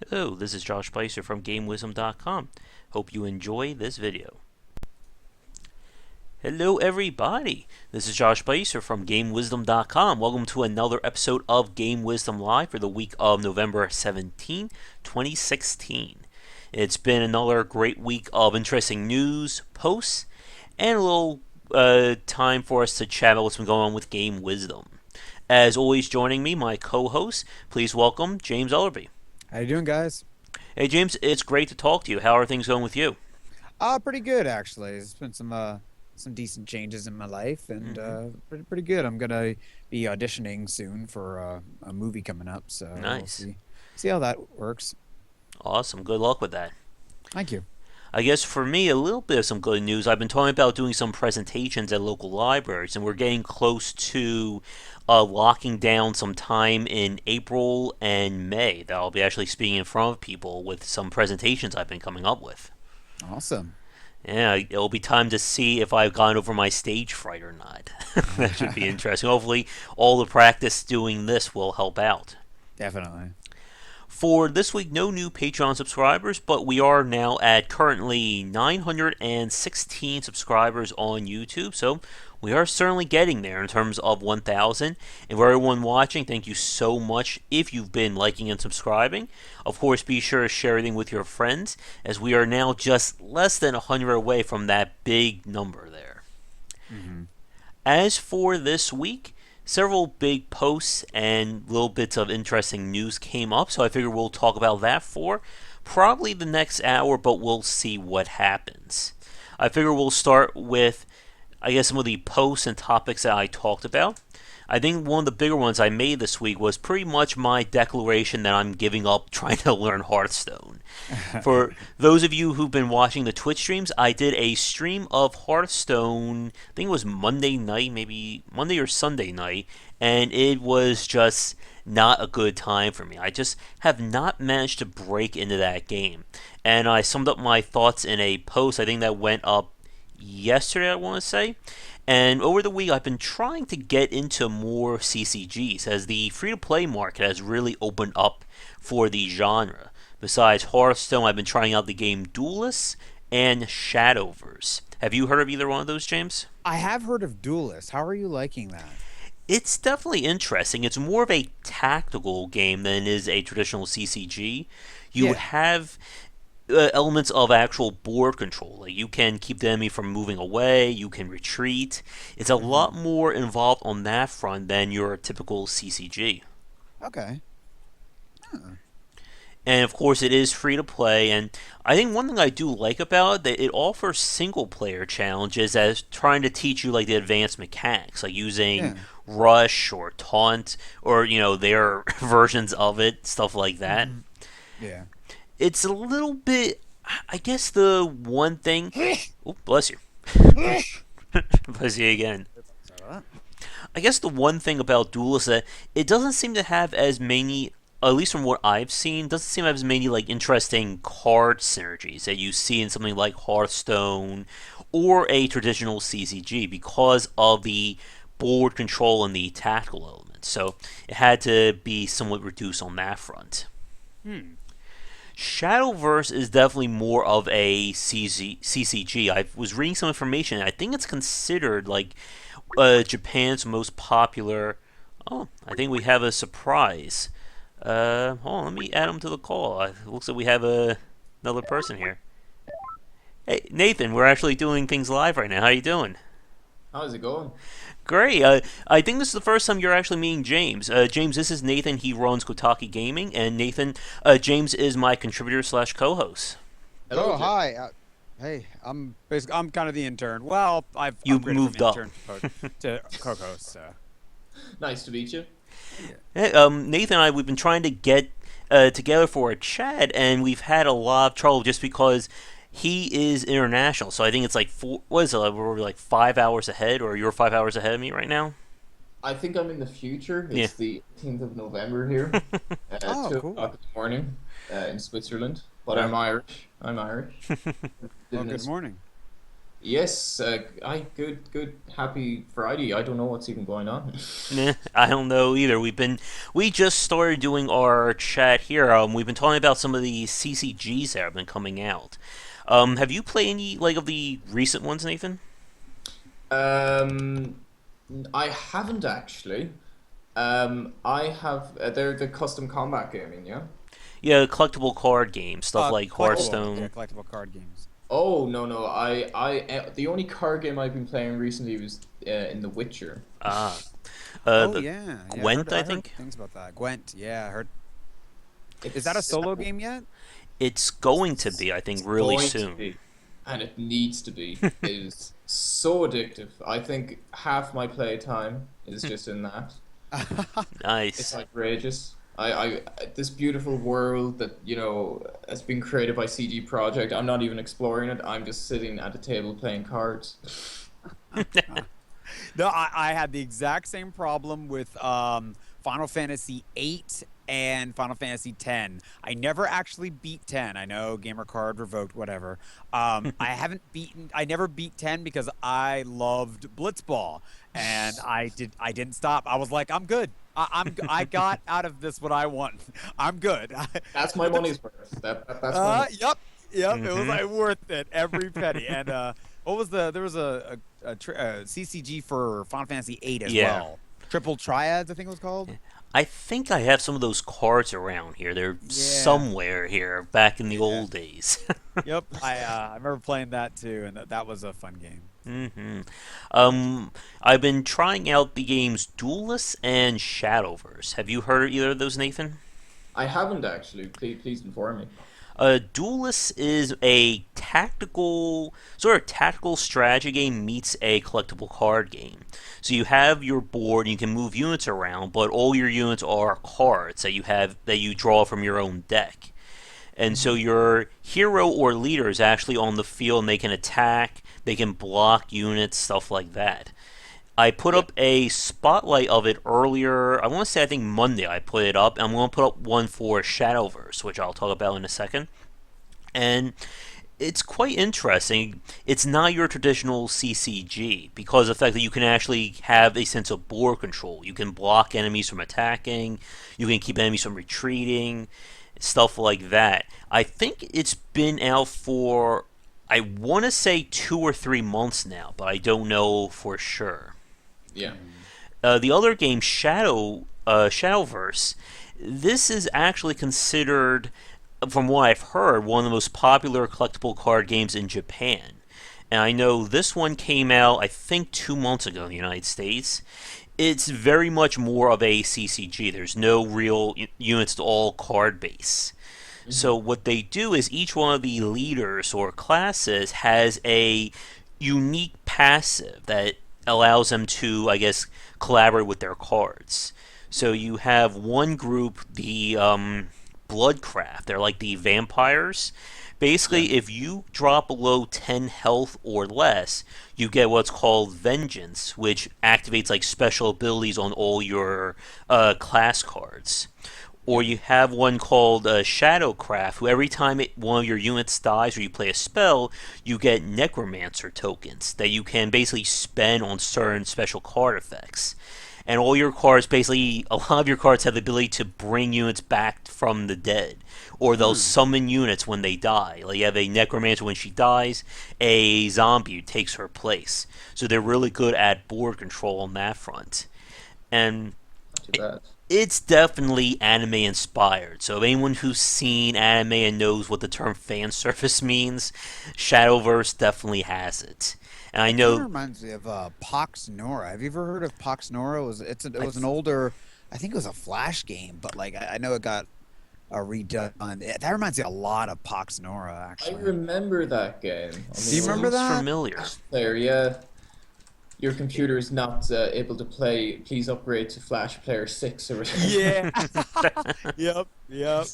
Hello, this is Josh Bycer from GameWisdom.com. Hope you enjoy this video. Hello everybody, this is Josh Bycer from GameWisdom.com. Welcome to another episode of Game Wisdom Live for the week of November 17, 2016. It's been another great week of interesting news, posts, and a little time for us to chat about what's been going on with Game Wisdom. As always, joining me, my co-host, please welcome James Ellerby. How you doing, guys? Hey James, it's great to talk to you. How are things going with you? Pretty good actually. There's been some decent changes in my life, and pretty good. I'm gonna be auditioning soon for a movie coming up, so we'll Nice. see how that works. Awesome. Good luck with that. Thank you. I guess for me, a little bit of some good news. I've been talking about doing some presentations at local libraries, and we're getting close to locking down some time in April and May that I'll be actually speaking in front of people with some presentations I've been coming up with. Awesome. Yeah, it'll be time to see if I've gone over my stage fright or not. That should be interesting. Hopefully, all the practice doing this will help out. Definitely. For this week, no new Patreon subscribers, but we are now at currently 916 subscribers on YouTube, so we are certainly getting there in terms of 1,000. And for everyone watching, thank you so much if you've been liking and subscribing. Of course, be sure to share everything with your friends, as we are now just less than 100 away from that big number there. hmm As for this week, several big posts and little bits of interesting news came up, so I figure we'll talk about that for probably the next hour, but we'll see what happens. I figure we'll start with, I guess, some of the posts and topics that I talked about. I think one of the bigger ones I made this week was pretty much my declaration that I'm giving up trying to learn Hearthstone. For those of you who've been watching the Twitch streams, I did a stream of Hearthstone, I think it was Monday night, maybe Monday or Sunday night, and it was just not a good time for me. I just have not managed to break into that game. And I summed up my thoughts in a post, I think that went up yesterday, I want to say. And over the week, I've been trying to get into more CCGs as the free to play market has really opened up for the genre. Besides Hearthstone, I've been trying out the game Duelists and Shadowverse. Have you heard of either one of those, James? I have heard of Duelist. How are you liking that? It's definitely interesting. It's more of a tactical game than it is a traditional CCG. You Yeah. have elements of actual board control. Like you can keep the enemy from moving away, you can retreat. It's a hmm lot more involved on that front than your typical CCG. Okay. Huh. And of course, it is free to play. And I think one thing I do like about it that it offers single player challenges as trying to teach you like the advanced mechanics, like using Yeah. rush or taunt or their versions of it, stuff like that. hmm Yeah. It's a little bit. I guess the one thing. Oh, bless you. Bless you again. Sorry about I guess the one thing about Duel is that it doesn't seem to have as many, at least from what I've seen, doesn't seem to have as many like interesting card synergies that you see in something like Hearthstone or a traditional CCG because of the board control and the tactical elements. So it had to be somewhat reduced on that front. Hmm. Shadowverse is definitely more of a CCG. I was reading some information. And I think it's considered like Japan's most popular. Oh, I think we have a surprise. Hold on, let me add him to the call. It looks like we have another person here. Hey, Nathan, we're actually doing things live right now. How you doing? How's it going? Great. I think this is the first time you're actually meeting James. James, this is Nathan. He runs Gotaki Gaming, and Nathan, James is my contributor slash co-host. Hello, Oh, Jeff. hi. Hey, I'm kind of the intern. Well, I've You upgraded from moved up. intern to co-host. So. Nice to meet you. Hey, Nathan and I, we've been trying to get together for a chat, and we've had a lot of trouble just because he is international. So I think it's like what is it? Like, we're like 5 hours ahead, or you're 5 hours ahead of me right now. I think I'm in the future. Yeah. It's the 18th of November here, Oh, 2 cool. o'clock in the morning in Switzerland. But Right. I'm Irish. I'm Irish. Well, Living in good morning. Yes, good, happy Friday. I don't know what's even going on. I don't know either. We just started doing our chat here. We've been talking about some of the CCGs that have been coming out. Have you played any like of the recent ones, Nathan? Um, I haven't actually. I have. They're the custom combat gaming, yeah. Yeah, collectible card games, stuff like Collectible, yeah, Hearthstone. collectible card games. Oh no no. The only card game I've been playing recently was in The Witcher. Ah, Oh the yeah, yeah. Gwent, I I heard think. things about that. Gwent, yeah, I heard. Is that a It's solo game yet? It's going to be, I think, really going to soon. be, and it needs to be. It is so addictive. I think half my play time is just in that. It's Nice. outrageous. This beautiful world that, has been created by CG Project. I'm not even exploring it. I'm just sitting at a table playing cards. No, I had the exact same problem with Final Fantasy 8 and Final Fantasy 10. I never actually beat 10. I know gamer card revoked, whatever. I never beat 10 because I loved Blitzball and I didn't stop. I was like, I'm good. I got out of this what I want. I'm good. That's my But money's worth. That's my money. yep, yep. It was Hmm. like worth it every penny. And what was there was a CCG for Final Fantasy 8 as Yeah. well. Triple Triads, I think it was called. I think I have some of those cards around here. They're Yeah, somewhere here back in the yeah. old days. Yep. I remember playing that too, and that was a fun game. hmm I've been trying out the games Duelist and Shadowverse. Have you heard of either of those, Nathan? I haven't actually. Please inform me. Duelist is a tactical strategy game meets a collectible card game. So you have your board, you can move units around, but all your units are cards that you draw from your own deck. And so Hmm. your hero or leader is actually on the field and they can attack, they can block units, stuff like that. I put Yeah. up a spotlight of it earlier. I want to say I think Monday I put it up. I'm going to put up one for Shadowverse, which I'll talk about in a second. And it's quite interesting. It's not your traditional CCG because of the fact that you can actually have a sense of board control. You can block enemies from attacking, you can keep enemies from retreating, stuff like that. I think it's been out for, I want to say 2 or 3 months now, but I don't know for sure. Yeah. The other game, Shadowverse, this is actually considered, from what I've heard, one of the most popular collectible card games in Japan. And I know this one came out, I think, 2 months ago in the United States. It's very much more of a CCG. There's no real units, it's all card base. So Hmm. what they do is each one of the leaders or classes has a unique passive that allows them to, I guess, collaborate with their cards. So you have one group, the Bloodcraft. They're like the vampires. Yeah. Basically, if you drop below 10 health or less, you get what's called Vengeance, which activates like special abilities on all your class cards. Or Yeah. you have one called Shadowcraft, who every time one of your units dies or you play a spell, you get Necromancer tokens that you can basically spend on certain special card effects. And all your cards, basically, a lot of your cards have the ability to bring units back from the dead. Or they'll Hmm. summon units when they die. Like you have a Necromancer when she dies, a zombie takes her place. So they're really good at board control on that front. And Not too bad. it's definitely anime inspired. So anyone who's seen anime and knows what the term fan service means, Shadowverse definitely has it. And I It kind of know reminds me of Pox Nora. Have you ever heard of Pox Nora? It I was an th- older, I think it was a Flash game, but like I know it got redone. That reminds me a lot of Pox Nora, I actually. remember that game on Do the you remember old sounds that? familiar. Flash player. Yeah. Your computer is not able to play. Please upgrade to Flash Player 6 or something. Yeah. Yep. Yep.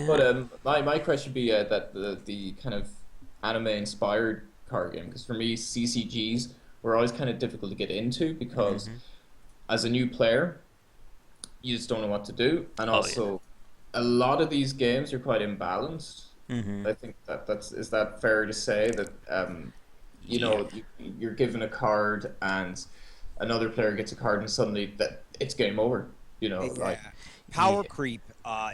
But Yeah. my question would be that the kind of anime inspired card game, because for me CCGs were always kind of difficult to get into because Hmm. as a new player you just don't know what to do, and Oh yeah. also a lot of these games are quite imbalanced. Hmm. I think that's is that fair to say that you Yeah. know, you're given a card and another player gets a card and suddenly that it's game over. You know, like Yeah. Power Yeah. creep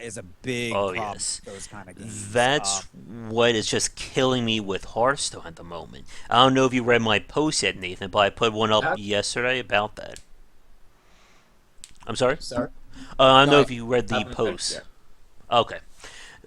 is a big Oh problem yes. with those kind of games. That's what is just killing me with Hearthstone at the moment. I don't know if you read my post yet, Nathan, but I put one up that. yesterday about that. I'm sorry? Sorry, I don't Go know ahead. if you read the haven't read it post. yet. Okay.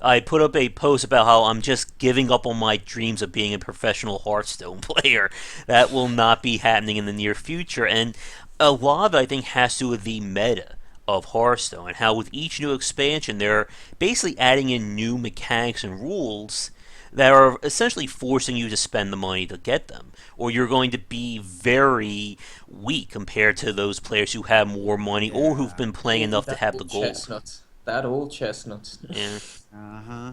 I put up a post about how I'm just giving up on my dreams of being a professional Hearthstone player. That will not be happening in the near future, and a lot of it I think has to do with the meta of Hearthstone and how with each new expansion they're basically adding in new mechanics and rules that are essentially forcing you to spend the money to get them, or you're going to be very weak compared to those players who have more money or who've Yeah. been playing Oh, enough to that have the old gold. chestnut. That old chestnut. Yeah. Uh-huh.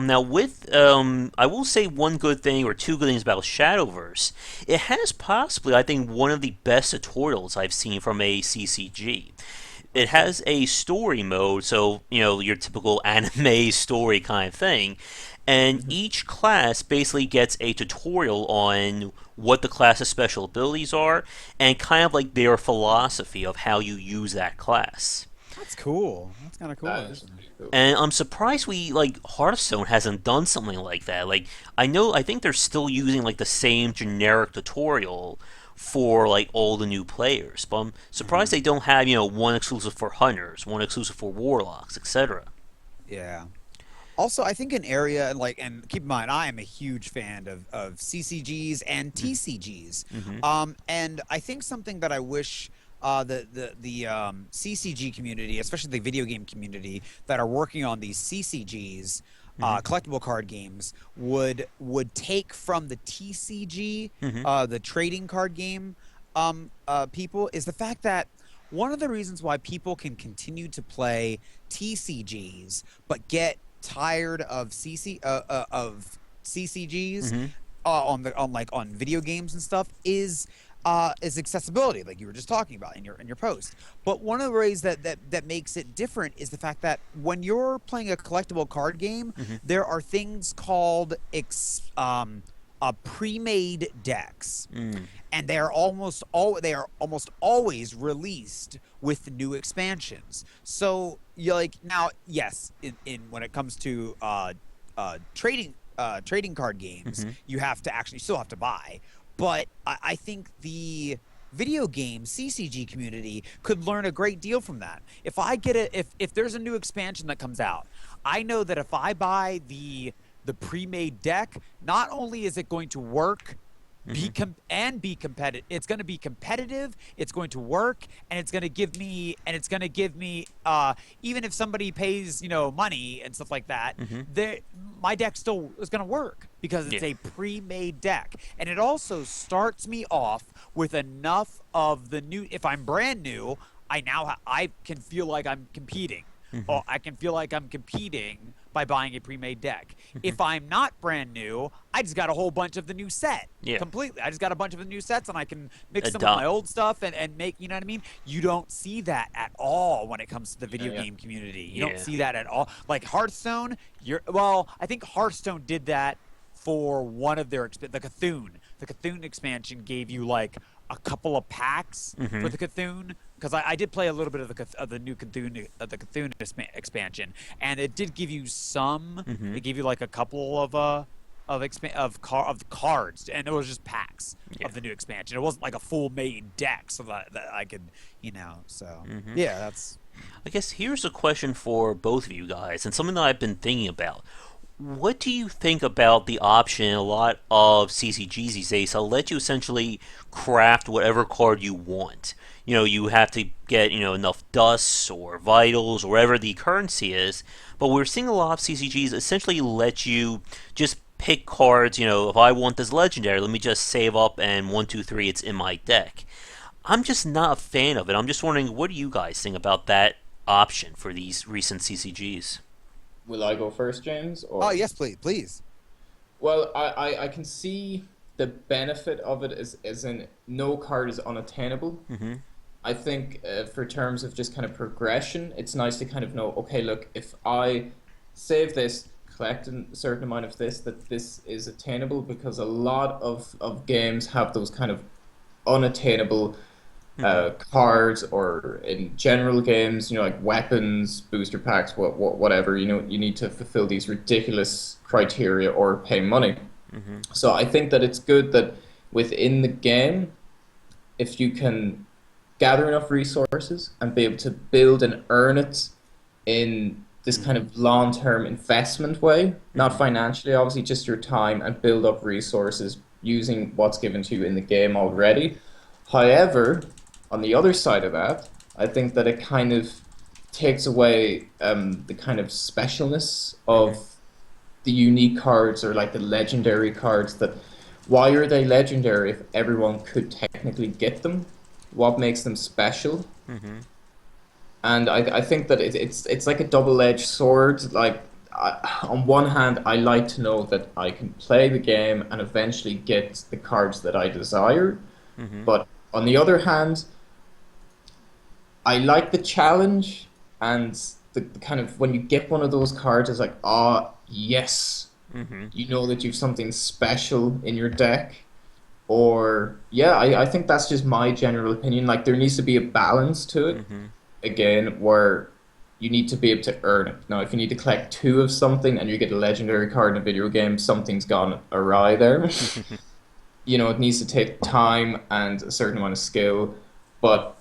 Now with I will say one good thing or two good things about Shadowverse. It has possibly, I think, one of the best tutorials I've seen from a CCG. It Okay. has a story mode, so your typical anime story kind of thing, and Hmm. each class basically gets a tutorial on what the class's special abilities are and kind of like their philosophy of how you use that class. That's cool. That's kind of cool, That is actually. pretty cool. And I'm surprised we like Hearthstone hasn't done something like that. Like I think they're still using like the same generic tutorial for like all the new players, but I'm surprised Hmm. they don't have one exclusive for hunters, one exclusive for warlocks, etc. Yeah. Also, I think an area and keep in mind, I am a huge fan of CCGs and TCGs. Mm-hmm. And I think something that I wish the CCG community, especially the video game community that are working on these CCGs, Mm-hmm. collectible card games, would take from the TCG, Mm-hmm. the trading card game, people, is the fact that one of the reasons why people can continue to play TCGs but get tired of CCGs Mm-hmm. on video games and stuff is accessibility, like you were just talking about in your post. But one of the ways that makes it different is the fact that when you're playing a collectible card game, Mm-hmm. there are things called pre-made decks, Mm. and they are almost always released with new expansions. So you like now, yes, in when it comes to trading card games, Mm-hmm. you have to actually still have to buy. But I think the video game CCG community could learn a great deal from that. If I get it, if there's a new expansion that comes out, I know that if I buy the pre-made deck, not only is it going to work Mm-hmm. be competitive, it's going to be competitive, it's going to work, and it's going to give me even if somebody pays money and stuff like that, Mm-hmm. there my deck still is going to work because Yeah. it's a pre-made deck. And it also starts me off with enough of the new. If I'm brand new, I can feel like I'm competing, Mm-hmm. or I can feel like I'm competing by buying a pre-made deck. Mm-hmm. If I'm not brand new, I just got a whole bunch of the new set. Yeah. Completely. I just got a bunch of the new sets, and I can mix them with my Adopt. old stuff and make, you know what I mean? You don't see that at all when it comes to the Yeah, video yeah. game community. You don't Yeah. see that at all. Like Hearthstone, I think Hearthstone did that for one of their the Cthulhu. The Cthulhu expansion gave you like a couple of packs Mm-hmm. for the Cthulhu, because I did play a little bit of the new Cthulhu, the Cthulhu expansion, and it did give you some. Mm-hmm. It gave you like a couple of cards, and it was just packs Yeah. of the new expansion. It wasn't like a full made deck, so that I could, So Mm-hmm. yeah, that's I guess here's a question for both of you guys, and something that I've been thinking about. What do you think about the option in a lot of CCGs these days to let you essentially craft whatever card you want? You have to get enough dusts or vitals or whatever the currency is, but we're seeing a lot of CCGs essentially let you just pick cards. If I want this legendary, let me just save up and 1, 2, 3, it's in my deck. I'm just not a fan of it. I'm just wondering, what do you guys think about that option for these recent CCGs? Will I go first, James? oh Or yes, please. well, I can see the benefit of it is in no card is unattainable. Mm-hmm. I think for terms of just kind of progression, it's nice to kind of know, okay, look, if I save this, collect a certain amount of this, that this is attainable, because a lot of games have those kind of unattainable cards, or in general games, like weapons, booster packs, whatever, you need to fulfill these ridiculous criteria or pay money. So I think that it's good that within the game, if you can gather enough resources and be able to build and earn it in this kind of long-term investment way, not financially, obviously, just your time, and build up resources using what's given to you in the game already. However, on the other side of that, I think that it kind of takes away the kind of specialness of the unique cards, or like the legendary cards. That why are they legendary if everyone could technically get them? What makes them special? And I think that it's like a double-edged sword. Like, on one hand, I like to know that I can play the game and eventually get the cards that I desire. But on the other hand, I like the challenge, and the kind of, when you get one of those cards, it's like, ah, yes, you know that you've something special in your deck. Or, yeah, I think that's just my general opinion. Like, there needs to be a balance to it, again, where you need to be able to earn it. Now, if you need to collect 2 of something and you get a legendary card in a video game, something's gone awry there. It needs to take time and a certain amount of skill. But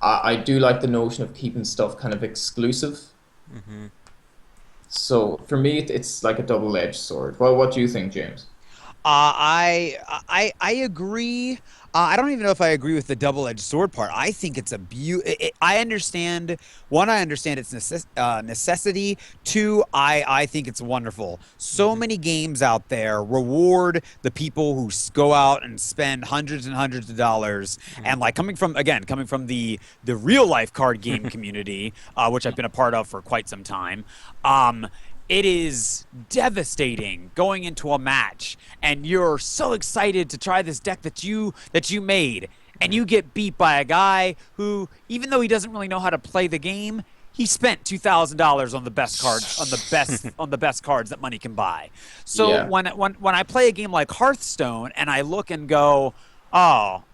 I do like the notion of keeping stuff kind of exclusive. So for me, it's like a double-edged sword. Well, what do you think, James? I agree. I don't even know if I agree with the double-edged sword part. I think it's a I understand. One, I understand its necessity. Two, I think it's wonderful. So many games out there reward the people who go out and spend hundreds and hundreds of dollars. And like, coming from the real life card game community, which I've been a part of for quite some time. It is devastating going into a match and you're so excited to try this deck that you made, and you get beat by a guy who, even though he doesn't really know how to play the game, he spent $2,000 on the best cards, on the best cards that money can buy. So Yeah. when I play a game like Hearthstone and I look and go, oh,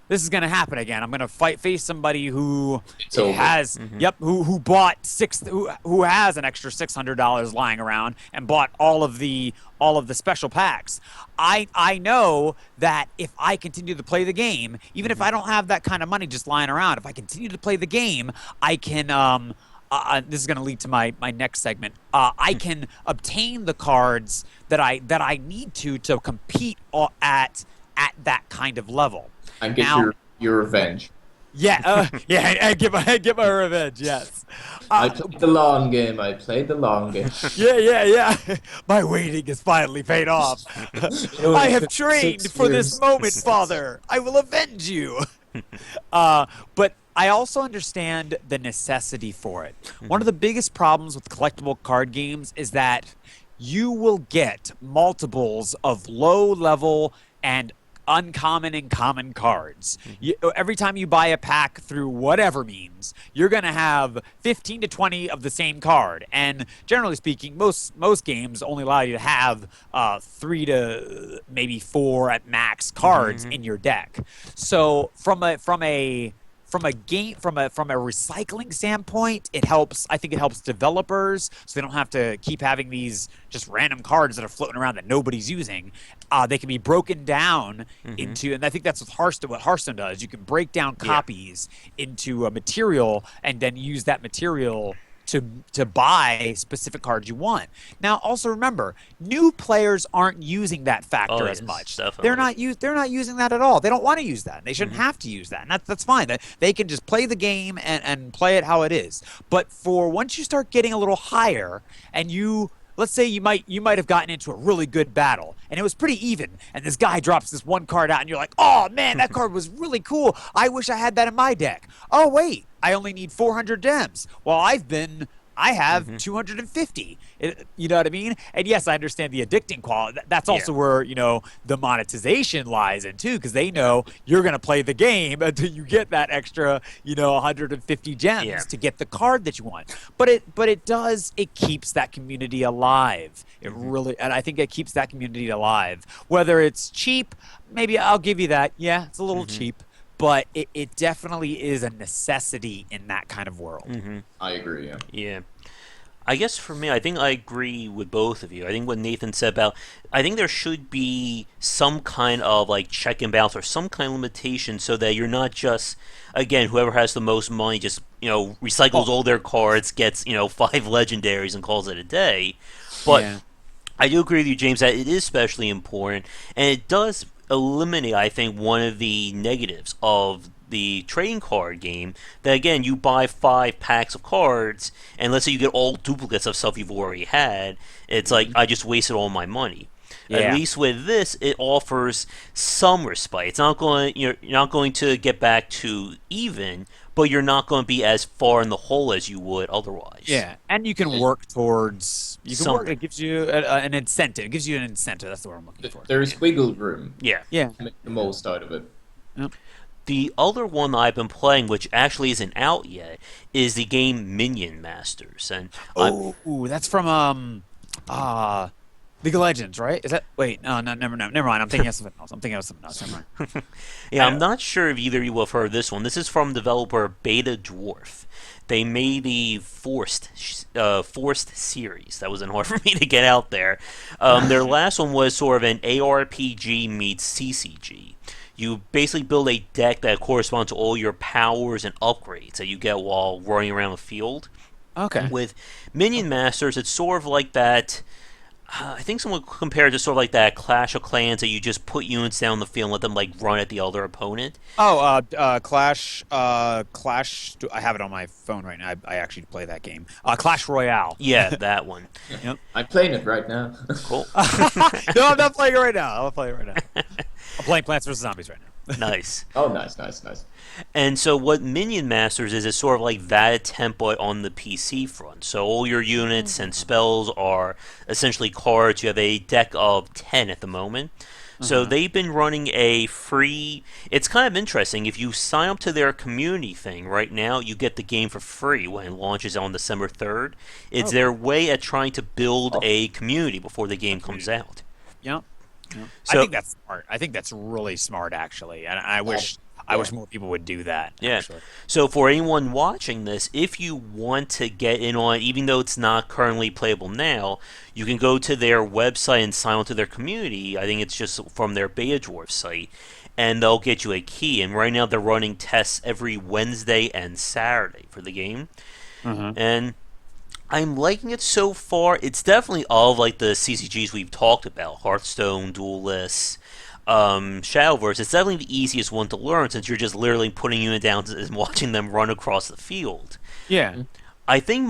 this is going to happen again. I'm going to face somebody who has, who bought who has an extra $600 lying around and bought all of the special packs. I know that if I continue to play the game, even if I don't have that kind of money just lying around, if I continue to play the game, I can. This is going to lead to my next segment. I can obtain the cards that I need to compete at that kind of level. And get your revenge. Yeah, I get my revenge. Yes, I played the long game. Yeah. My waiting is finally paid off. I have trained for this moment, Father. I will avenge you. But I also understand the necessity for it. One of the biggest problems with collectible card games is that you will get multiples of low-level and uncommon and common cards. Every time you buy a pack through whatever means, you're going to have 15 to 20 of the same card. And generally speaking, most games only allow you to have 3 to maybe 4 at max cards in your deck. So from a recycling standpoint, I think it helps developers, so they don't have to keep having these just random cards that are floating around that nobody's using. They can be broken down into, and I think that's what Hearthstone does. You can break down copies into a material and then use that material to buy specific cards you want. Now, also remember, new players aren't using that factor as much. Definitely. They're not using that at all. They don't want to use that. They shouldn't have to use that, and that's fine. They can just play the game and play it how it is. But for once you start getting a little higher, and let's say you might have gotten into a really good battle and it was pretty even, and this guy drops this one card out and you're like, oh man, that card was really cool. I wish I had that in my deck. Oh wait, I only need 400 gems. Well, I've been I have Hmm. 250. You know what I mean? And yes, I understand the addicting quality. That's Yeah. also where, the monetization lies in too, because they know you're going to play the game until you get that extra, 150 Yeah. gems to get the card that you want. It keeps that community alive. It Hmm. really, and I think it keeps that community alive. Whether it's cheap, maybe I'll give you that. Yeah, it's a little Hmm. cheap, but it definitely is a necessity in that kind of world. Hmm. I agree. Yeah. Yeah. I guess for me, I think I agree with both of you. I think what Nathan said about, I think there should be some kind of like check and balance or some kind of limitation so that you're not just, again, whoever has the most money just, recycles Oh, all their cards, gets, five legendaries and calls it a day. But yeah. I do agree with you, James, that it is especially important, and it does eliminate, I think, one of the negatives of the trading card game. That again, you buy 5 packs of cards, and let's say you get all duplicates of stuff you've already had. It's like Mhm. I just wasted all my money. At Yeah. least with this, it offers some respite. It's not going you're not going to get back to even, but you're not going to be as far in the hole as you would otherwise. Yeah, and you can work towards. You can work. Something. It gives you an incentive. It gives you an incentive. That's the word I'm looking for. There Yeah. is wiggle room Yeah. Yeah. to make the most out of it. Yep. The other one I've been playing, which actually isn't out yet, is the game Minion Masters, and I'm Oh, that's from uh, League of Legends, right? Is that? Wait, no, no, never mind. I'm thinking of something else. I'm thinking of something else. Never mind. yeah, I I'm know. not sure if either of you have heard of this one. This is from developer Beta Dwarf. They made the Forced series. That wasn't hard for me to get out there. Their last one was sort of an ARPG meets CCG. You basically build a deck that corresponds to all your powers and upgrades that you get while running around the field. Okay. With Minion Masters, it's sort of like that. I think someone compared it to sort of like that Clash of Clans that you just put units down the field and let them like run at the other opponent. Oh, Clash. I have it on my phone right now. I actually play that game. Clash Royale. Yeah, that one. Yep. I'm playing it right now. Cool. No, I'm not playing it right now. I'm not playing it right now. I'm playing Plants vs Zombies right now. Nice. Oh, nice, nice, nice. And so what Minion Masters is sort of like that attempt but on the PC front. So all your units and spells are essentially cards. You have a deck of 10 at the moment. So Uh-huh. they've been running a free. It's kind of interesting. If you sign up to their community thing right now, you get the game for free when it launches on December 3rd. It's Oh, their way at trying to build Oh, a community before the game comes community. out. Yep. Yep. I So think that's smart. I think that's really smart, actually. And I oh, wish yeah. more people would do that. yeah. Actually. So for anyone watching this, if you want to get in on it, even though it's not currently playable now, you can go to their website and sign on to their community. I think it's just from their Beta Dwarf site, and they'll get you a key. And right now they're running tests every Wednesday and Saturday for the game. Uh-huh. And I'm liking it so far. It's definitely all of like the CCGs we've talked about, Hearthstone, Duelists, Shadowverse. It's definitely the easiest one to learn since you're just literally putting unit down and watching them run across the field. Yeah. I think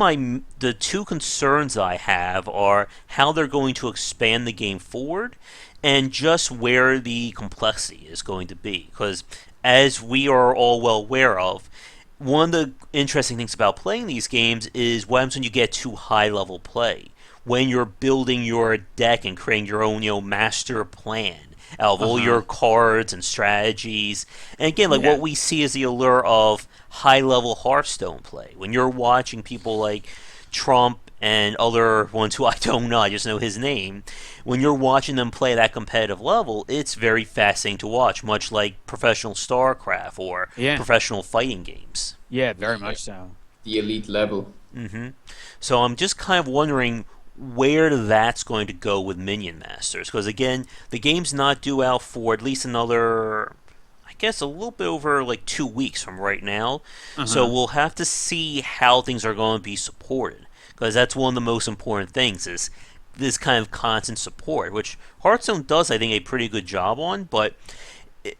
the two concerns I have are how they're going to expand the game forward, and just where the complexity is going to be. Because as we are all well aware of, one of the interesting things about playing these games is what happens when you get to high level play. When you're building your deck and creating your own, master plan out of all Uh-huh. your cards and strategies. And again, like Yeah. what we see is the allure of high level Hearthstone play. When you're watching people like Trump and other ones who I don't know, I just know his name. When you're watching them play that competitive level, it's very fascinating to watch, much like professional StarCraft or Yeah. professional fighting games. Yeah. Very Yeah. much so. The elite level. hmm So I'm just kind of wondering where that's going to go with Minion Masters, because again, the game's not due out for at least another, I guess, a little bit over like 2 weeks from right now. So Uh-huh. we'll have to see how things are going to be supported, because that's one of the most important things is this kind of constant support, which Hearthstone does, I think, a pretty good job on. But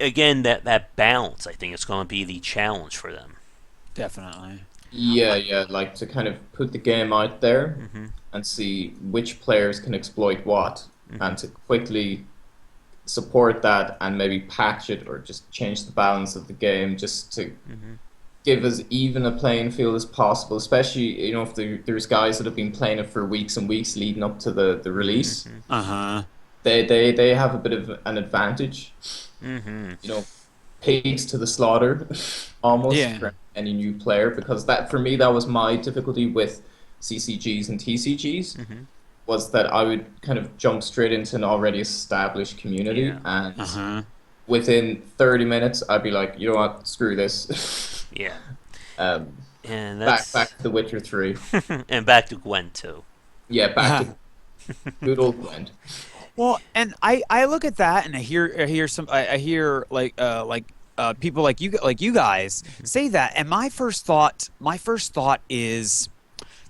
again, that balance, I think, is going to be the challenge for them. Definitely. Yeah, yeah, like to kind of put the game out there Hmm. and see which players can exploit what, Hmm. and to quickly support that and maybe patch it or just change the balance of the game just to Hmm. give as even a playing field as possible, especially if there's guys that have been playing it for weeks and weeks leading up to the release. Mm-hmm. Uh-huh. They have a bit of an advantage. Mm-hmm. Pigs to the slaughter, almost Yeah. for any new player, because that for me that was my difficulty with CCGs and TCGs Mm-hmm. was that I would kind of jump straight into an already established community, Yeah. and Uh-huh. within 30 minutes I'd be like, you know what, screw this. Yeah. um, And back that's to The Witcher 3. and back to Gwen too. Yeah, back to good old Gwent. Well, and I look at that and I hear people like you guys say that, and my first thought is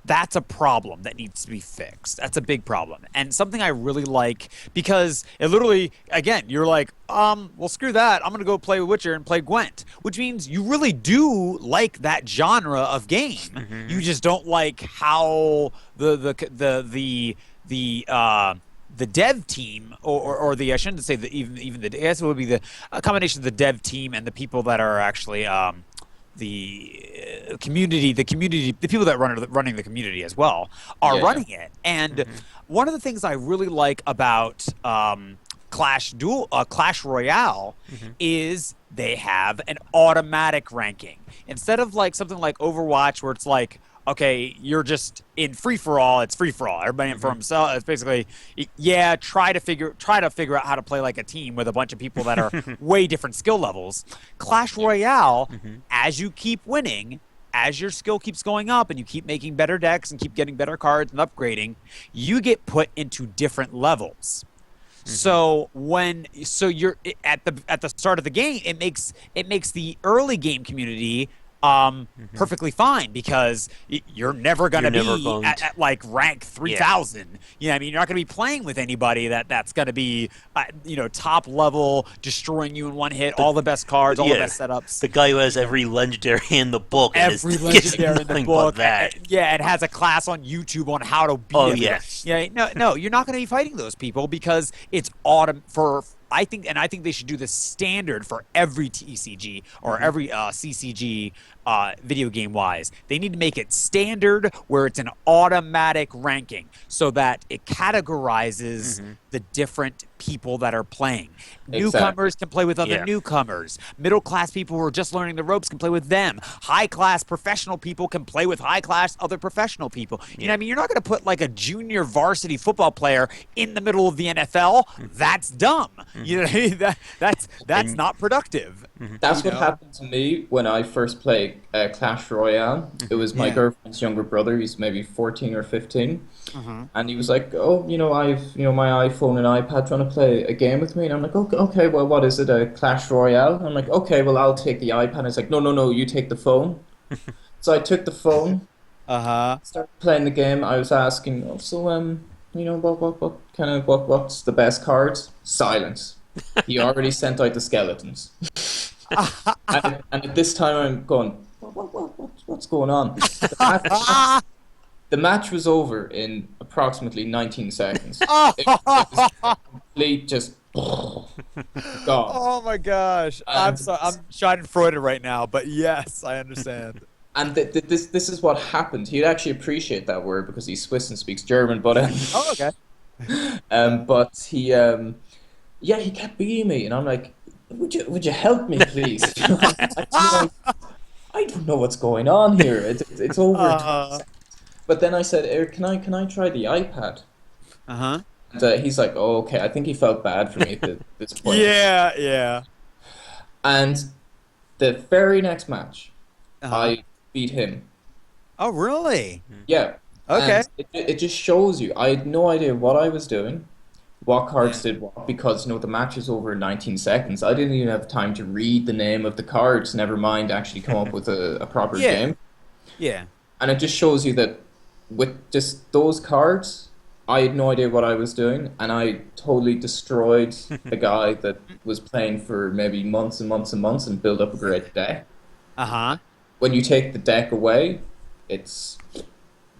that's a problem that needs to be fixed. That's a big problem. And something I really like, because it literally, again, you're like, well, screw that. I'm going to go play Witcher and play Gwent, which means you really do like that genre of game. You just don't like how the dev team, or the, I shouldn't say the, even the, I guess it would be the a combination of the dev team and the people that are actually the people that running the community as well are Yeah, yeah. running it. And one of the things I really like about Clash Royale is they have an automatic ranking instead of like something like Overwatch where it's like, okay, you're just in free for all. It's free for all. Everybody in for himself. It's basically, yeah. Try to figure out how to play like a team with a bunch of people that are way different skill levels. Clash Royale, as you keep winning, as your skill keeps going up, and you keep making better decks and keep getting better cards and upgrading, you get put into different levels. So you're at the start of the game, it makes the early game community perfectly fine, because you're never going to be at like rank 3000. You know what I mean? You're not going to be playing with anybody that's going to be top level, destroying you in one hit, all the best cards, all the best setups. The guy who has every legendary in the book, Every and legendary in the book, that. and has a class on YouTube on how to beat him. Yes. Yeah, no, you're not going to be fighting those people, because it's I think they should do the standard for every TCG or every CCG video game wise. They need to make it standard where it's an automatic ranking so that it categorizes the different people that are playing. Exactly. Newcomers can play with other newcomers. Middle class people who are just learning the ropes can play with them. High class professional people can play with high class other professional people. You know what I mean? You're not going to put like a junior varsity football player in the middle of the NFL. That's dumb. You know what I mean? That's not productive. That's what happened to me when I first played Clash Royale. It was my girlfriend's younger brother. He's maybe 14 or 15. And he was like, oh, I've my iPhone and iPad, trying to play a game with me. And I'm like, okay, well, what is it, a Clash Royale? And I'm like, okay, well, I'll take the iPad. And it's like, no, you take the phone. So I took the phone, started playing the game. I was asking, what's the best cards? Silence. He already sent out the skeletons. and at this time I'm going, what's going on? The match was over in approximately 19 seconds. It was complete, just gone. Oh my gosh. I'm sorry. I'm schadenfreude right now, but yes, I understand. And this is what happened. He'd actually appreciate that word because he's Swiss and speaks German, but Oh, okay. but he kept beating me, and I'm like, would you help me, please? I don't know what's going on here. It's over. But then I said, Eric, can I try the iPad? And he's like, oh, okay. I think he felt bad for me at this point. Yeah. And the very next match, I beat him. Oh, really? Yeah. Okay. And it just shows you. I had no idea what I was doing, what cards did what, because the match is over in 19 seconds. I didn't even have time to read the name of the cards, never mind actually come up with a proper game. Yeah. And it just shows you that with just those cards, I had no idea what I was doing, and I totally destroyed a guy that was playing for maybe months and months and months and built up a great deck. When you take the deck away, it's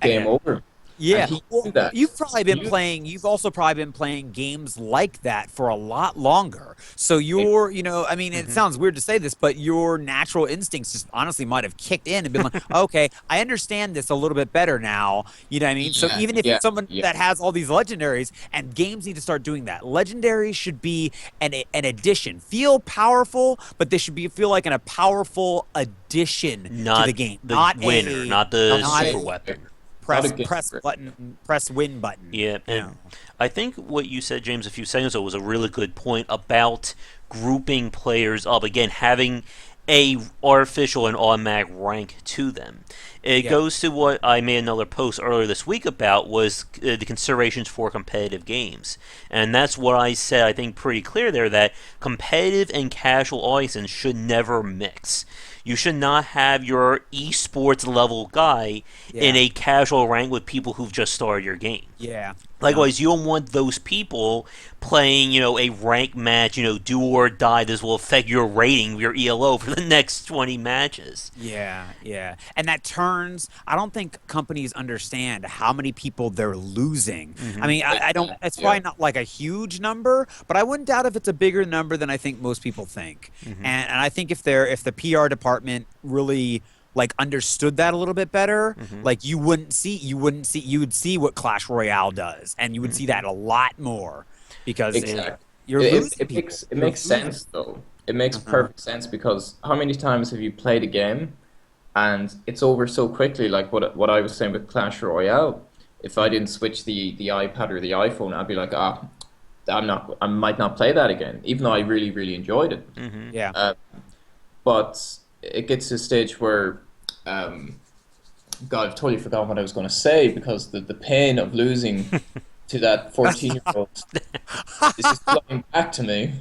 game over. and Yeah. he Well, knew that. you've also probably been playing games like that for a lot longer. So It- I mean, it Hmm. sounds weird to say this, but your natural instincts just honestly might have kicked in and been like, okay, I understand this a little bit better now. You know what I mean? So yeah, even if yeah, it's someone yeah. that has all these legendaries, and games need to start doing that. Legendaries should be an addition. Feel powerful, but they should feel like a powerful addition to the Not game, the winner, not the Not a not game super a weapon. breaker. Not a game press breaker. button, press win button. Yeah, You and know. I think what you said, James, a few seconds ago was a really good point about grouping players up. Again, having a artificial and automatic rank to them. It Yeah. goes to what I made another post earlier this week about was the considerations for competitive games. And that's what I said, I think pretty clear there, that competitive and casual audiences should never mix. You should not have your esports level guy in Yeah. a casual rank with people who've just started your game. Yeah. No. Likewise, you don't want those people playing, a rank match, do or die. This will affect your rating, your ELO for the next 20 matches. Yeah, yeah. And that turns, I don't think companies understand how many people they're losing. I Hmm. mean, I don't, it's Yeah. probably not like a huge number, but I wouldn't doubt if it's a bigger number than I think most people think. Hmm. And I think if the PR department really like understood that a little bit better, Hmm. like you would see what Clash Royale does, and you would see that a lot more because Yeah. Exactly. you're It, losing it, it people. makes it You're makes losing. sense though. It makes Uh-huh. perfect sense because how many times have you played a game and it's over so quickly? Like what I was saying with Clash Royale. If I didn't switch the iPad or the iPhone, I'd be like, I might not play that again, even though I really really enjoyed it. Hmm. Yeah. Uh, but it gets to a stage where, um, God, I've totally forgotten what I was going to say because the pain of losing to that 14-year-old is just flying back to me.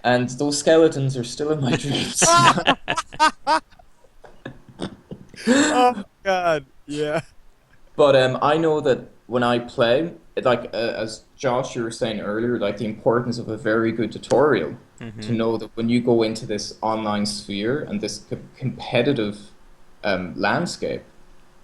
And those skeletons are still in my dreams. Oh God. Yeah. But I know that when I play, as Josh you were saying earlier, like the importance of a very good tutorial to Hmm. know that when you go into this online sphere and this competitive landscape,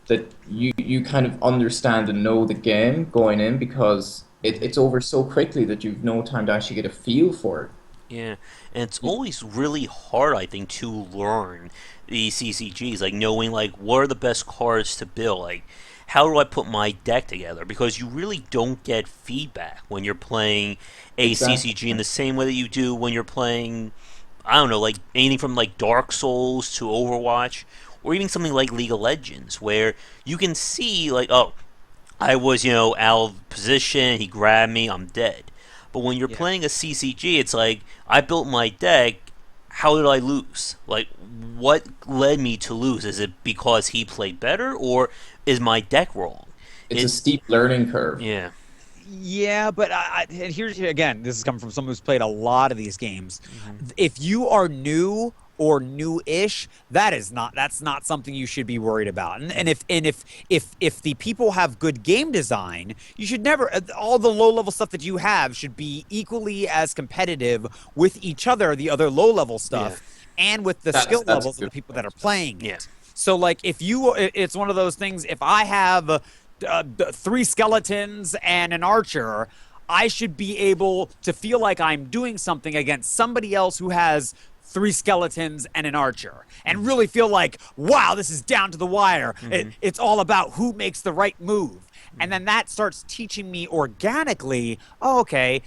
that you kind of understand and know the game going in because it's over so quickly that you've no time to actually get a feel for Yeah, and it's it. always really hard, I think, to learn these CCGs, like knowing like what are the best cards to build, like how do I put my deck together? Because you really don't get feedback when you're playing a Exactly. CCG in the same way that you do when you're playing, I don't know, like anything from like Dark Souls to Overwatch, or even something like League of Legends, where you can see like, oh, I was, out of position. He grabbed me. I'm dead. But when you're Yeah. playing a CCG, it's like I built my deck. How did I lose? Like, what led me to lose? Is it because he played better, or is my deck wrong? It's a It's steep learning curve. yeah. Yeah, but and here's again, this is coming from someone who's played a lot of these games. Hmm. If you are new or new-ish, that's not something you should be worried about. And if the people have good game design, you should never all the low-level stuff that you have should be equally as competitive with each other, the other low-level Yeah. stuff, and with the That's skill that's a levels of the good people that are point. playing Yeah. it. So like it's one of those things. If I have three skeletons and an archer, I should be able to feel like I'm doing something against somebody else who has three skeletons and an archer and really feel like, wow, this is down to the wire. Hmm. It's all about who makes the right move. And then that starts teaching me organically, oh, okay,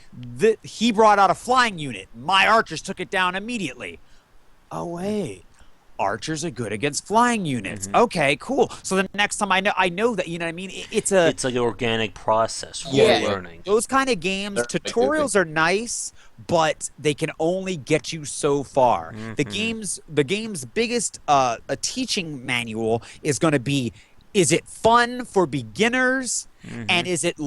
he brought out a flying unit. My archers took it down immediately. Oh, wait, archers are good against flying units. Hmm. Okay, cool. So the next time I know that, you know what I mean? It's a It's like an organic process for Yeah, yeah, yeah. learning. those kind of games, They're really good. tutorials are nice, but they can only get you so far. Hmm. The game's biggest a teaching manual is going to be, is it fun for beginners? Hmm. And is it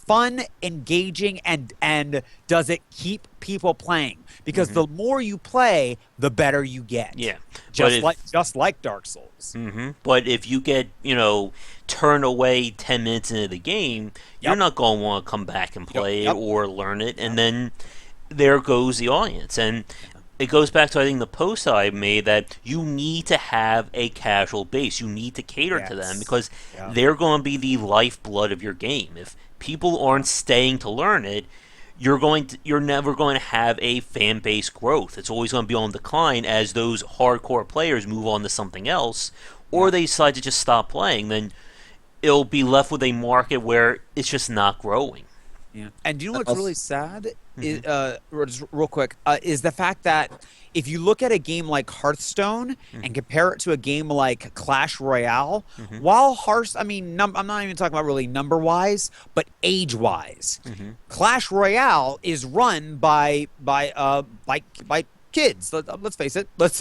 fun, engaging, and does it keep people playing? Because Hmm. the more you play, the better you get. Yeah, but if Just like Dark Souls. But if you get, turned away 10 minutes into the game, you're Yep. not going to want to come back and Yep. play it Yep. or learn it. And Yep. then there goes the audience. And it goes back to, I think, the post I made, that you need to have a casual base. You need to cater to them, Yes. because Yeah. they're going to be the lifeblood of your game. If people aren't staying to learn it, you're never going to have a fan base growth. It's always going to be on decline as those hardcore players move on to something else, Yeah. or they decide to just stop playing. Then it'll be left with a market where it's just not growing. Yeah. And do you know what's Also- really sad? Is, just real quick, is the fact that if you look at a game like Hearthstone and compare it to a game like Clash Royale, while I mean, I'm not even talking about really number wise, but age wise, Clash Royale is run by kids. Let's face it. Let's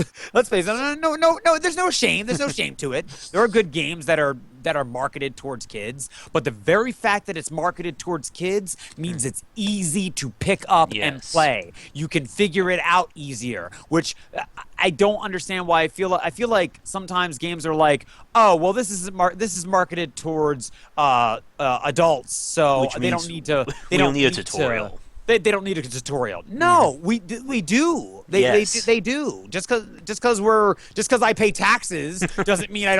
face it. No. There's no shame. There's no shame to it. There are good games that are marketed towards kids, but the very fact that it's marketed towards kids means it's easy to pick up and Yes. play. You can figure it out easier, which I don't understand why. I feel like sometimes games are like, oh well, this is marketed towards adults, so Which they don't means need to. we don't need a tutorial. They don't need a tutorial. No, we do. Yes. They do. Just because I pay taxes doesn't mean I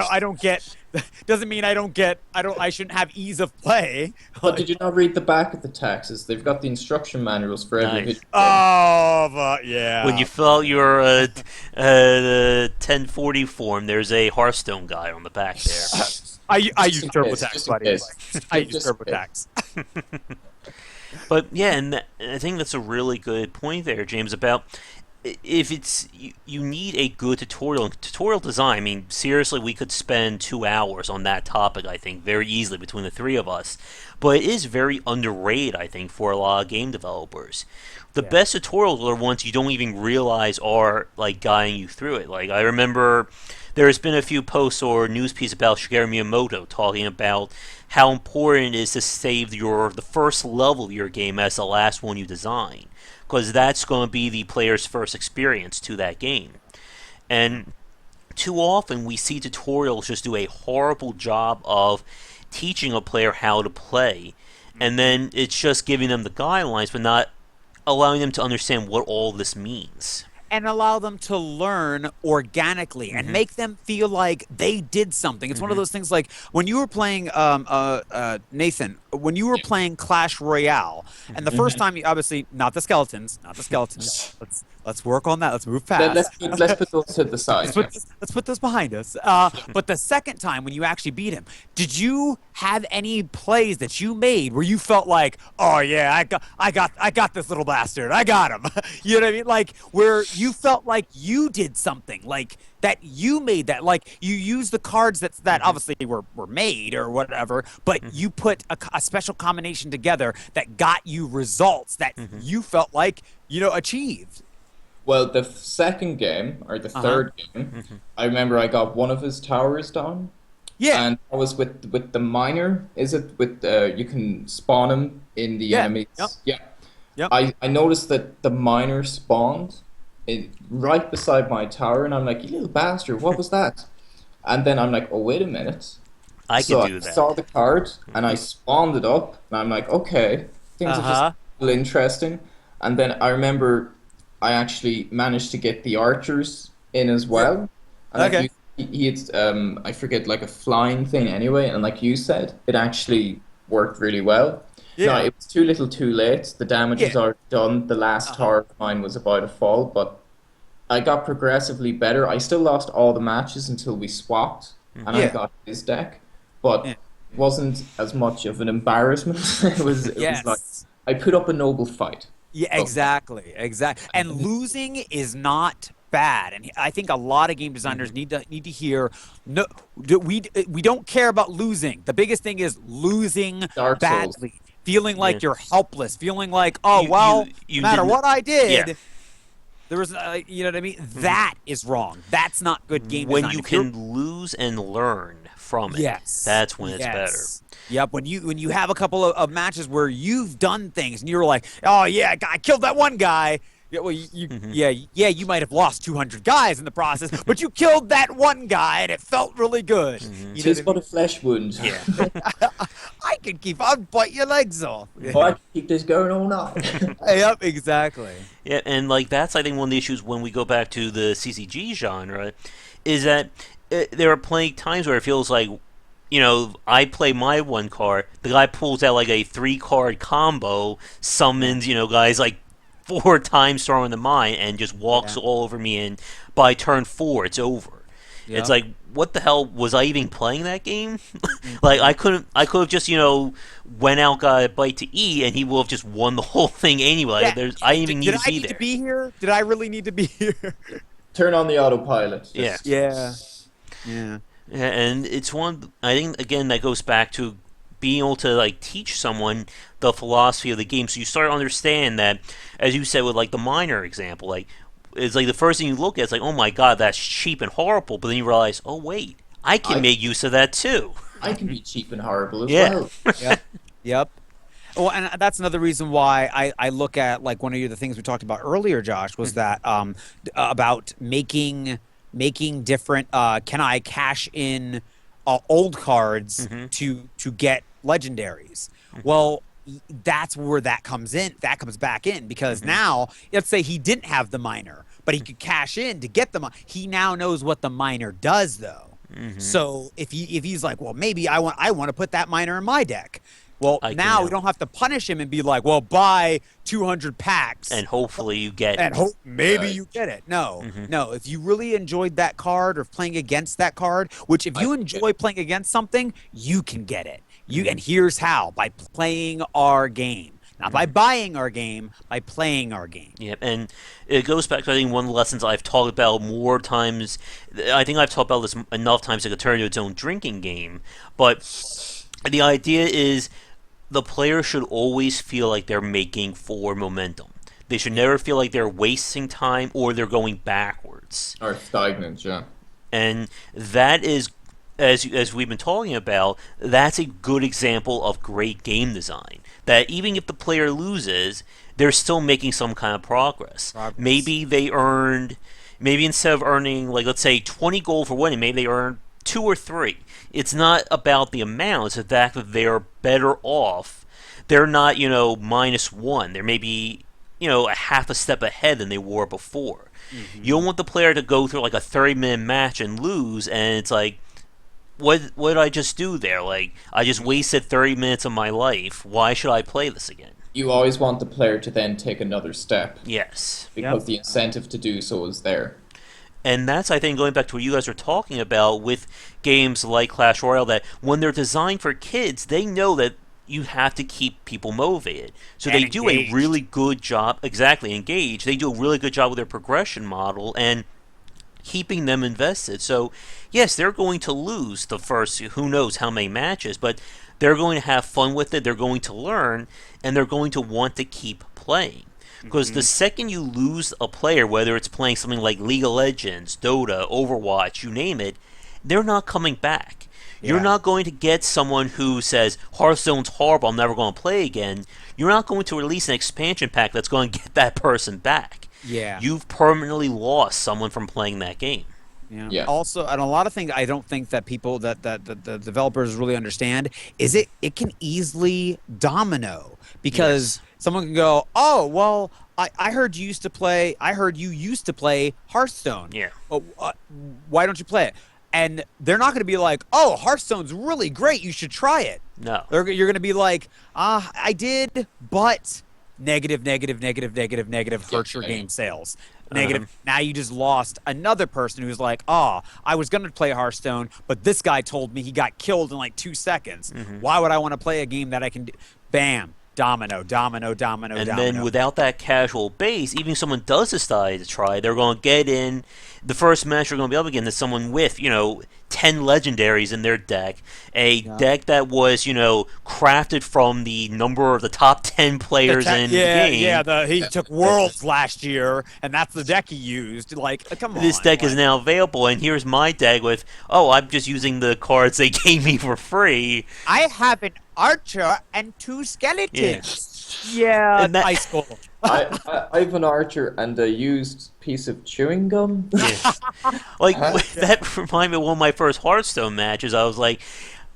shouldn't have ease of play. But did you not read the back of the taxes? They've got the instruction manuals for every Nice. video game. Oh, but yeah. When you fill out your 1040 form, there's a Hearthstone guy on the back there. I use Just in case, TurboTax, just in buddy. case. I use Just in TurboTax. But yeah, and I think that's a really good point there, James, about if it's you need a good tutorial design. I mean, seriously, we could spend 2 hours on that topic, I think, very easily between the three of us. But it is very underrated, I think, for a lot of game developers. The best tutorials are ones you don't even realize are like guiding you through it. Like, I remember there's been a few posts or news pieces about Shigeru Miyamoto talking about how important it is to save the first level of your game as the last one you design, because that's going to be the player's first experience to that game. And too often we see tutorials just do a horrible job of teaching a player how to play, and then it's just giving them the guidelines but not allowing them to understand what all this means. And allow them to learn organically and make them feel like they did something. It's one of those things like when you were playing, Nathan, when you were playing Clash Royale, and the first time, obviously, not the skeletons. Let's work on that. Let's move past. Let's put those to the side. Let's put those behind us. But the second time when you actually beat him, did you have any plays that you made where you felt like, oh yeah, I got this little bastard. I got him. You know what I mean? Like where you felt like you did something, like that you made that, like you used the cards that obviously were made or whatever, but you put a special combination together that got you results that you felt like, achieved. Well, the second game, or the third game, I remember I got one of his towers down. Yeah. And I was with the miner. Is it with you can spawn him in the enemies? Yep. Yeah. Yep. I noticed that the miner spawned right beside my tower, and I'm like, you little bastard, what was that? And then I'm like, oh, wait a minute. I So can do I that. saw the card, and I spawned it up, and I'm like, okay, things are just a little interesting. And then I remember I actually managed to get the archers in as well. And Okay. like he had, I forget, like a flying thing anyway, and like you said, it actually worked really well. Yeah. No, it was too little too late. The damage was already done. The last tower of mine was about to fall, but I got progressively better. I still lost all the matches until we swapped, and I got his deck, but it wasn't as much of an embarrassment. it was like, I put up a noble fight. Yeah, exactly. And losing is not bad, and I think a lot of game designers need to hear. No, we don't care about losing. The biggest thing is losing Dark Souls. badly, feeling like you're helpless, feeling like You- no you matter didn't- what I did. Yeah. There was, you know what I mean? That is wrong. That's not good game When design. you If you're- can lose and learn from it, Yes. that's when it's better. Yep. When you have a couple of matches where you've done things and you're like, oh yeah, I killed that one guy. Yeah, well, you might have lost 200 guys in the process, but you killed that one guy and it felt really good. You know Tis what but a flesh wound. Yeah. I can keep on bite your legs off. Oh, I can keep this going all night. Yep, exactly. Yeah, and like that's I think one of the issues when we go back to the CCG genre is that there are plenty times where it feels like I play my one card, the guy pulls out like a 3 card combo, summons guys like 4 times throwing the mine and just walks all over me, and by turn 4 it's over. It's like, what the hell was I even playing that game? Like I could have just went out, got a bite to eat, and he will have just won the whole thing anyway. I didn't even need to be there. Did I need to be here? Did I really need to be here? Turn on the autopilot. Yeah. Yeah, and it's one. I think again that goes back to being able to like teach someone the philosophy of the game, so you start to understand that, as you said with like the miner example, like it's like the first thing you look at is like, oh my god, that's cheap and horrible, but then you realize, oh wait, I can make use of that too. I can be cheap and horrible as well. Yep. Well, and that's another reason why I look at like one of the things we talked about earlier, Josh, was that about making different. Can I cash in old cards to get legendaries? Well, that's where that comes in. That comes back in because now, let's say he didn't have the miner, but he could cash in to get the. He now knows what the miner does, though. So if he's like, well, maybe I want to put that miner in my deck. Well, now we don't have to punish him and be like, well, buy 200 packs. And hopefully you get it. And maybe you get it. No. If you really enjoyed that card or playing against that card, which if you enjoy playing against something, you can get it. And here's how. By playing our game. Not by buying our game, by playing our game. Yep, and it goes back to, I think, one of the lessons I've talked about more times. I think I've talked about this enough times it could turn into its own drinking game. But the idea is the player should always feel like they're making forward momentum. They should never feel like they're wasting time or they're going backwards. Or stagnant, yeah. And that is, as we've been talking about, that's a good example of great game design. That even if the player loses, they're still making some kind of progress. Maybe instead of earning, like, let's say 20 gold for winning, maybe they earn 2 or 3. It's not about the amount, it's the fact that they're better off. They're not, -1. They're maybe, a half a step ahead than they were before. You don't want the player to go through like a 30-minute match and lose, and it's like, what did I just do there? Like, I just wasted 30 minutes of my life. Why should I play this again? You always want the player to then take another step. Yes. Because the incentive to do so is there. And that's, I think, going back to what you guys were talking about with games like Clash Royale, that when they're designed for kids, they know that you have to keep people motivated. So they do a really good job, exactly, engaged. They do a really good job with their progression model and keeping them invested. So, yes, they're going to lose the first who knows how many matches, but they're going to have fun with it, they're going to learn, and they're going to want to keep playing. Because the second you lose a player, whether it's playing something like League of Legends, Dota, Overwatch, you name it, they're not coming back. You're not going to get someone who says, Hearthstone's horrible, I'm never going to play again. You're not going to release an expansion pack that's going to get that person back. You've permanently lost someone from playing that game. Also, and a lot of things I don't think that people that the developers really understand is it can easily domino because someone can go, oh well, I heard you used to play Hearthstone. Why don't you play it? And they're not going to be like, oh, Hearthstone's really great, you should try it. No, you're going to be like, I did, but negative hurts your game sales. Negative. Now you just lost another person who's like, I was going to play Hearthstone, but this guy told me he got killed in like 2 seconds. Why would I want to play a game that I can do? Bam. Domino. And then without that casual base, even if someone does decide to try, they're going to get in. The first match they're going to be up against is someone with, 10 legendaries in their deck. A deck that was, crafted from the number of the top 10 players in the game. He took Worlds last year, and that's the deck he used. Like, come on. This deck is now available, and here's my deck with, I'm just using the cards they gave me for free. I have an archer and 2 skeletons. And ice cold. I have an archer and a used piece of chewing gum. That reminded me of one of my first Hearthstone matches. I was like,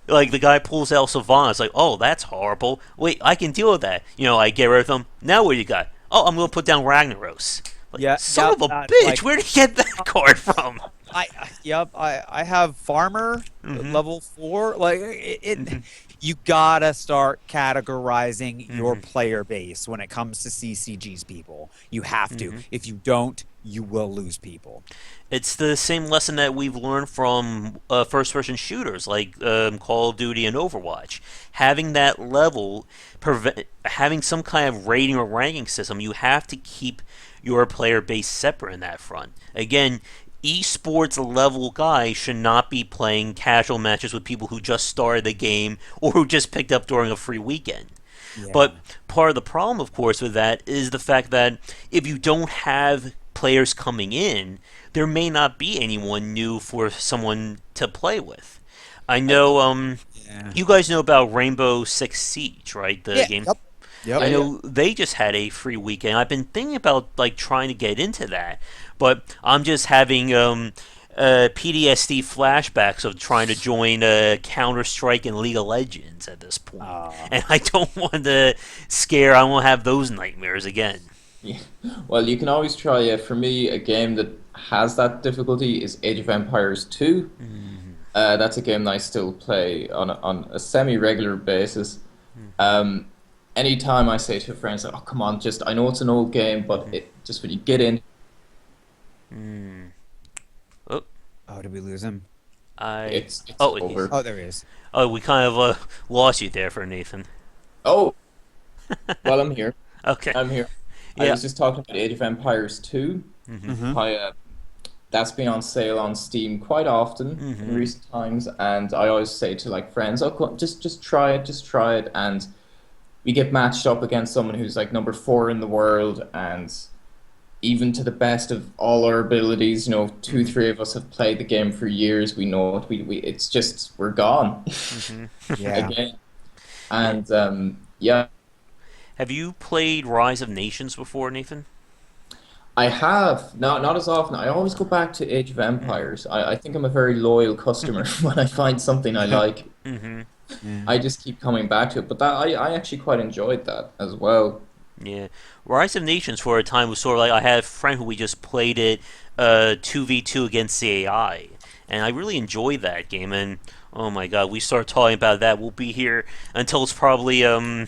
Like the guy pulls out Savannah, it's like, oh, that's horrible. Wait, I can deal with that. I get rid of him. Now what do you got? Oh, I'm gonna put down Ragnaros. Like, Yeah, son yep. of a Like bitch, where did you get that card from? yep. I have farmer Mm-hmm. level 4. Like Mm-hmm. you gotta start categorizing your Mm-hmm. player base when it comes to CCGs. People, you have to. Mm-hmm. If you don't, you will lose people. It's the same lesson that we've learned from first-person shooters like Call of Duty and Overwatch. Having that level, having some kind of rating or ranking system, you have to keep your player base separate in that front. Again, esports level guys should not be playing casual matches with people who just started the game or who just picked up during a free weekend. But Yeah. part of the problem, of course, with that is the fact that if you don't have players coming in, there may not be anyone new for someone to play with. I I, know, yeah. you guys know about Rainbow Six Siege, right? The Yeah. game. Yep. Yep. I Yeah, yeah. know they just had a free weekend. I've been thinking about like trying to get into that, but I'm just having PTSD flashbacks of trying to join Counter Strike and League of Legends at this point, Uh, and I don't want to scare. I won't have those nightmares again. Yeah. Well, you can always try. For me, a game that has that difficulty is Age of Empires 2. Mm-hmm. That's a game that I still play on a semi-regular basis. Um, Anytime I say to friends, "Oh, come on, just I know it's an old game, but it just when you get in, Mm. Oh, oh, did we lose him? I. it's Oh, over." Oh, there he is. oh, we kind of lost you there for Nathan. Oh, well, I'm here. Okay. I'm here. I Yeah. was just talking about Age of Empires 2. Mm-hmm. Mm-hmm. I That's been on sale on Steam quite often in Mm-hmm. recent times, and I always say to like friends, "Oh, just try it, just try it." And we get matched up against someone who's like number 4 in the world, and even to the best of all our abilities, two, Mm-hmm. three of us have played the game for years. We know it. It's just we're gone Mm-hmm. Yeah. again. Yeah. And yeah, Have you played Rise of Nations before, Nathan? I have not as often. I always go back to Age of Empires. I think I'm a very loyal customer when I find something I like. Mm-hmm. Yeah. I just keep coming back to it. But that I actually quite enjoyed that as well. Yeah, Rise of Nations for a time was sort of like I had a friend who we just played it 2v2 against the AI, and I really enjoyed that game. And oh my god, we start talking about that, we'll be here until it's probably it'll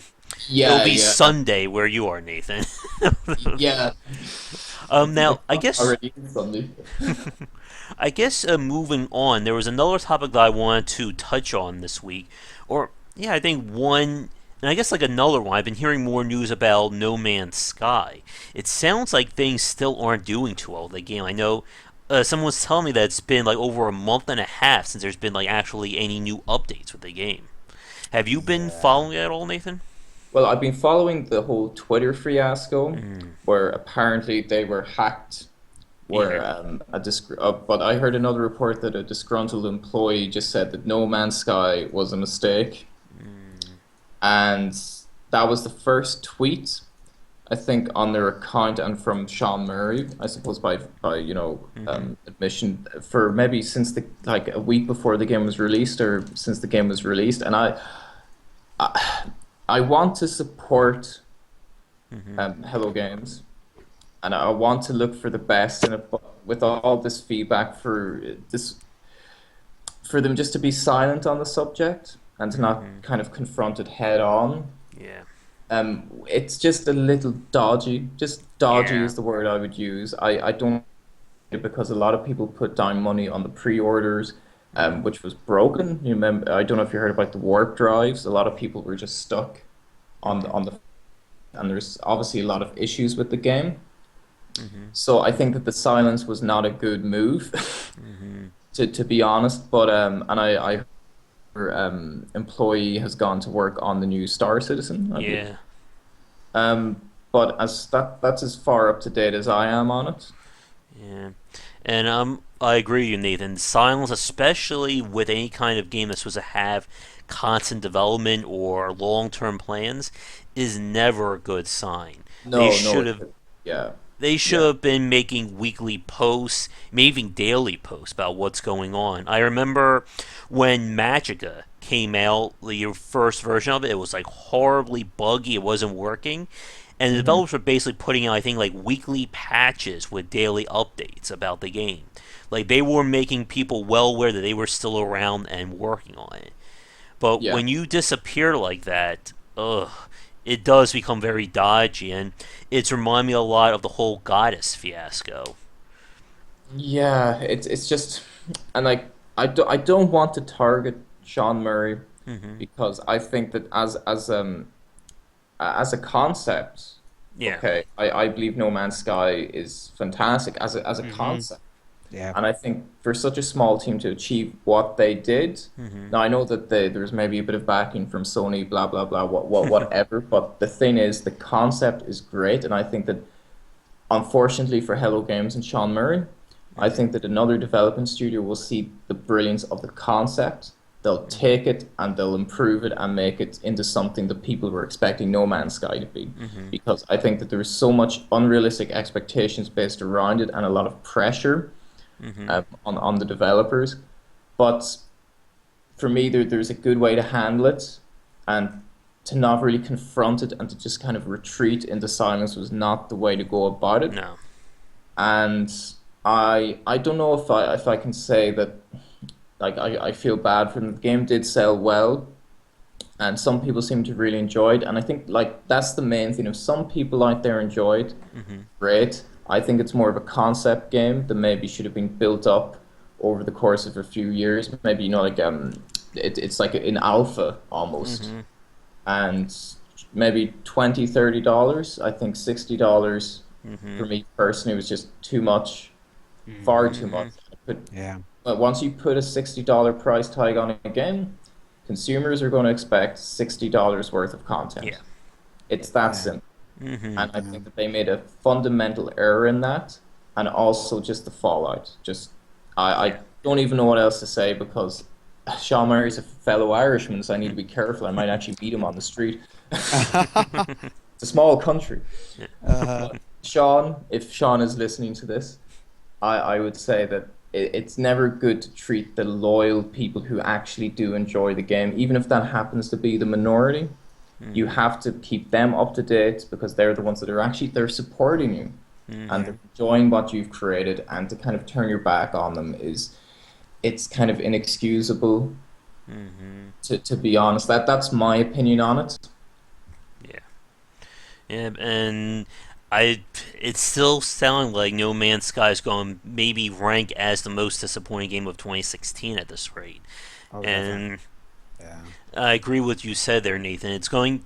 Yeah, be yeah, Sunday where you are, Nathan. yeah. Now It's I guess already Sunday. moving on, there was another topic that I wanted to touch on this week, or yeah, I think one. And I guess like another one, I've been hearing more news about No Man's Sky. It sounds like things still aren't doing too well with the game. I know someone was telling me that it's been like over a month and a half since there's been like actually any new updates with the game. Have you been Yeah. following it at all, Nathan? Well, I've been following the whole Twitter fiasco, Mm, where apparently they were hacked. Where yeah. but I heard another report that a disgruntled employee just said that No Man's Sky was a mistake, Mm, and that was the first tweet I think on their account and from Sean Murray, I suppose mm-hmm. admission for maybe since the like a week before the game was released or since the game was released, and I, I want to support Mm-hmm. Hello Games, and I want to look for the best in it, but with all this feedback for them just to be silent on the subject and to not Mm-hmm. kind of confront it head on. Yeah. It's just a little dodgy. Just dodgy Yeah. is the word I would use. I don't because a lot of people put down money on the pre-orders, Mm-hmm. which was broken. You remember? I don't know if you heard about the warp drives. A lot of people were just stuck Mm-hmm. on the, and there's obviously a lot of issues with the game. Mm-hmm. So I think that the silence was not a good move, Mm-hmm. to be honest. But I employee has gone to work on the new Star Citizen, I believe. Yeah. But as that's as far up to date as I am on it. Yeah. And I agree with you, Nathan. Silence, especially with any kind of game that's supposed to have constant development or long-term plans, is never a good sign. They No, no, should have yeah, they should yeah, have been making weekly posts, maybe even daily posts about what's going on. I remember when Magica came out, your first version of it, it was like horribly buggy. It wasn't working. And the Hmm. developers were basically putting out, I think, like weekly patches with daily updates about the game. Like they were making people well aware that they were still around and working on it. But Yeah. when you disappear like that, ugh, it does become very dodgy, and it's reminded me a lot of the whole Goddess fiasco. Yeah, it's just, and like I don't want to target Sean Murray Hmm. because I think that as a concept, Yeah. okay, I believe No Man's Sky is fantastic as a Hmm. concept. Yeah. And I think for such a small team to achieve what they did, Hmm. now I know that there was maybe a bit of backing from Sony, blah blah blah, whatever. But the thing is, the concept is great, and I think that unfortunately for Hello Games and Sean Murray, I Hmm. think that another development studio will see the brilliance of the concept. They'll Hmm. take it and they'll improve it and make it into something that people were expecting No Man's Sky to be. Hmm. Because I think that there is so much unrealistic expectations based around it and a lot of pressure Hmm. on the developers. But for me, there's a good way to handle it, and to not really confront it and to just kind of retreat into silence was not the way to go about it. No. And I don't know if I can say that like I feel bad for them. The game did sell well, and some people seem to really enjoy it. And I think like that's the main thing. If some people out there enjoyed, Hmm. great. I think it's more of a concept game that maybe should have been built up over the course of a few years. Maybe like it's like in alpha almost, Hmm. and maybe $20-$30. I think $60 Hmm. for me personally was just too much, far Hmm. too Hmm. much. But Yeah. once you put a $60 price tag on a game, consumers are going to expect $60 worth of Yeah. content. It's that Yeah. simple. Hmm. And I Yeah. think that they made a fundamental error in that, and also just the fallout. Just I Yeah. don't even know what else to say because Sean Murray's a fellow Irishman, so I need to be careful. I might actually meet him on the street. It's a small country. uh, But Sean, if Sean is listening to this, I would say that it's never good to treat the loyal people who actually do enjoy the game, even if that happens to be the minority. You Hmm. have to keep them up to date because they're the ones that are actually they're supporting you and Hmm. they're enjoying what you've created, and to kind of turn your back on them is it's kind of inexcusable Hmm. to be honest. That's my opinion on it. Yeah. Yeah. And I, it's still sounding like No Man's Sky is going to maybe rank as the most disappointing game of 2016 at this rate. oh, definitely. And Yeah. I agree with what you said there, Nathan. It's going.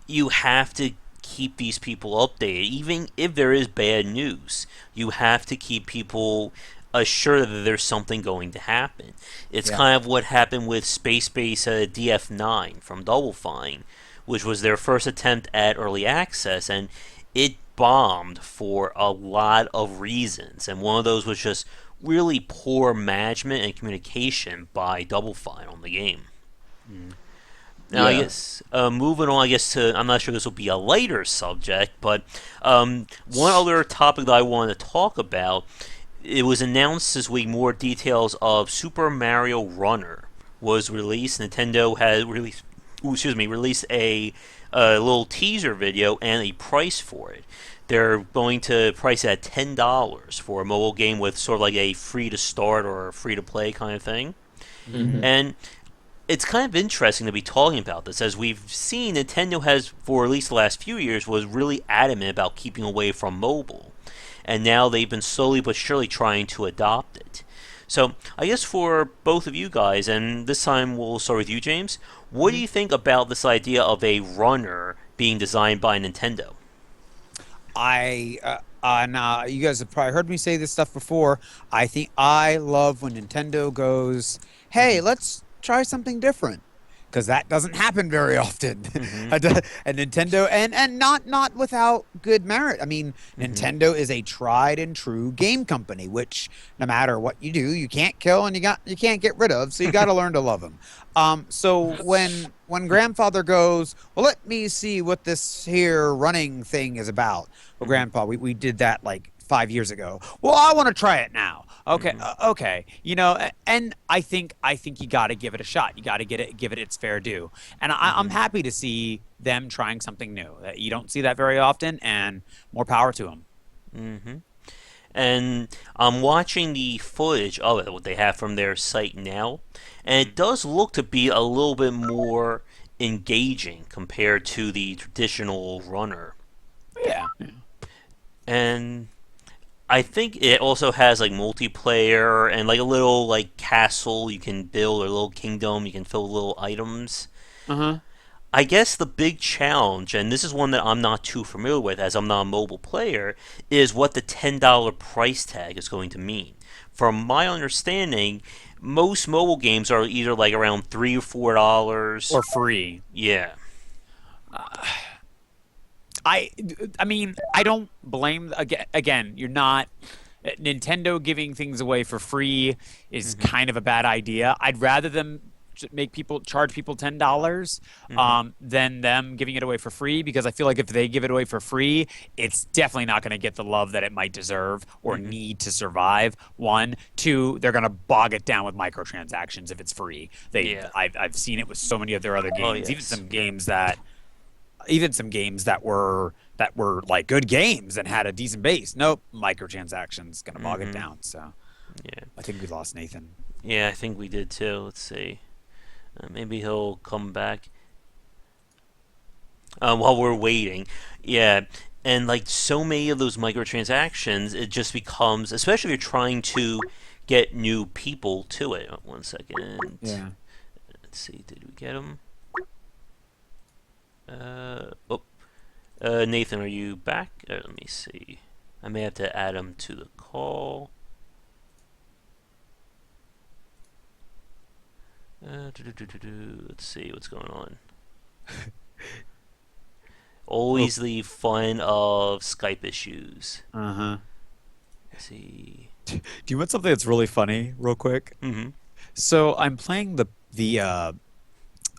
You have to keep these people updated, even if there is bad news. You have to keep people assured that there's something going to happen. It's Yeah. kind of what happened with Space Base DF9 from Double Fine, which was their first attempt at early access, and it bombed for a lot of reasons. And one of those was just really poor management and communication by Double Fine on the game. Mm. Now, I Yeah. guess moving on, I guess to I'm not sure this will be a lighter subject, but one other topic that I wanted to talk about. It was announced this week more details of Super Mario Runner was released. Nintendo had released, released a little teaser video and a price for it. They're going to price it at $10 for a mobile game with sort of like a free to start or free to play kind of thing. Hmm. And it's kind of interesting to be talking about this, as we've seen Nintendo has, for at least the last few years, was really adamant about keeping away from mobile, and now they've been slowly but surely trying to adopt it. So I guess for both of you guys, and this time we'll start with you, James. What do Mhm. you think about this idea of a runner being designed by Nintendo? Now you guys have probably heard me say this stuff before. I think I love when Nintendo goes, "Hey, Hmm. let's try something different," because that doesn't happen very often. Mm-hmm. And Nintendo, and not without good merit. I mean, Mm-hmm. Nintendo is a tried and true game company, which no matter what you do, you can't kill and you can't get rid of. So you got to learn to love them. So when grandfather goes, well, let me see what this here running thing is about. Well, Mm-hmm. grandpa, we did that like 5 years ago. Well, I want to try it now. Okay, Hmm. okay. And I think you got to give it a shot. You got to give it its fair due. And I'm Hmm. happy to see them trying something new. You don't see that very often, and more power to them. Hmm. And I'm watching the footage of it, what they have from their site now, and it Mhm. does look to be a little bit more engaging compared to the traditional runner. Yeah. And I think it also has like multiplayer and like a little like castle you can build or a little kingdom you can fill with little items. Uh-huh. I guess the big challenge, and this is one that I'm not too familiar with as I'm not a mobile player, is what the $10 price tag is going to mean. From my understanding, most mobile games are either like around $3 or $4. Or free. Yeah. I I mean, I don't blame again, you're not Nintendo giving things away for free is Mhm. kind of a bad idea. I'd rather them make people charge people $10 Mhm. than them giving it away for free because I feel like if they give it away for free, it's definitely not going to get the love that it might deserve or Mhm. need to survive. One, two, they're going to bog it down with microtransactions if it's free. Yeah. I've seen it with so many of their other Oh games, yes. even some games that were like good games and had a decent base. Nope, microtransactions gonna bog it Mhm. down. So Yeah. I think we lost Nathan. Yeah, I think we did too. Let's see. Maybe he'll come back while we're waiting. Yeah, and like so many of those microtransactions, it just becomes, especially if you're trying to get new people to it. 1 second. Yeah. Let's see. Did we get him? Oh, Nathan, are you back? Let me see. I may have to add him to the call. Let's see what's going on. Oh. Always the fun of Skype issues. Uh-huh. Let's see. Do you want something that's really funny, real quick? Mm-hmm. So I'm playing the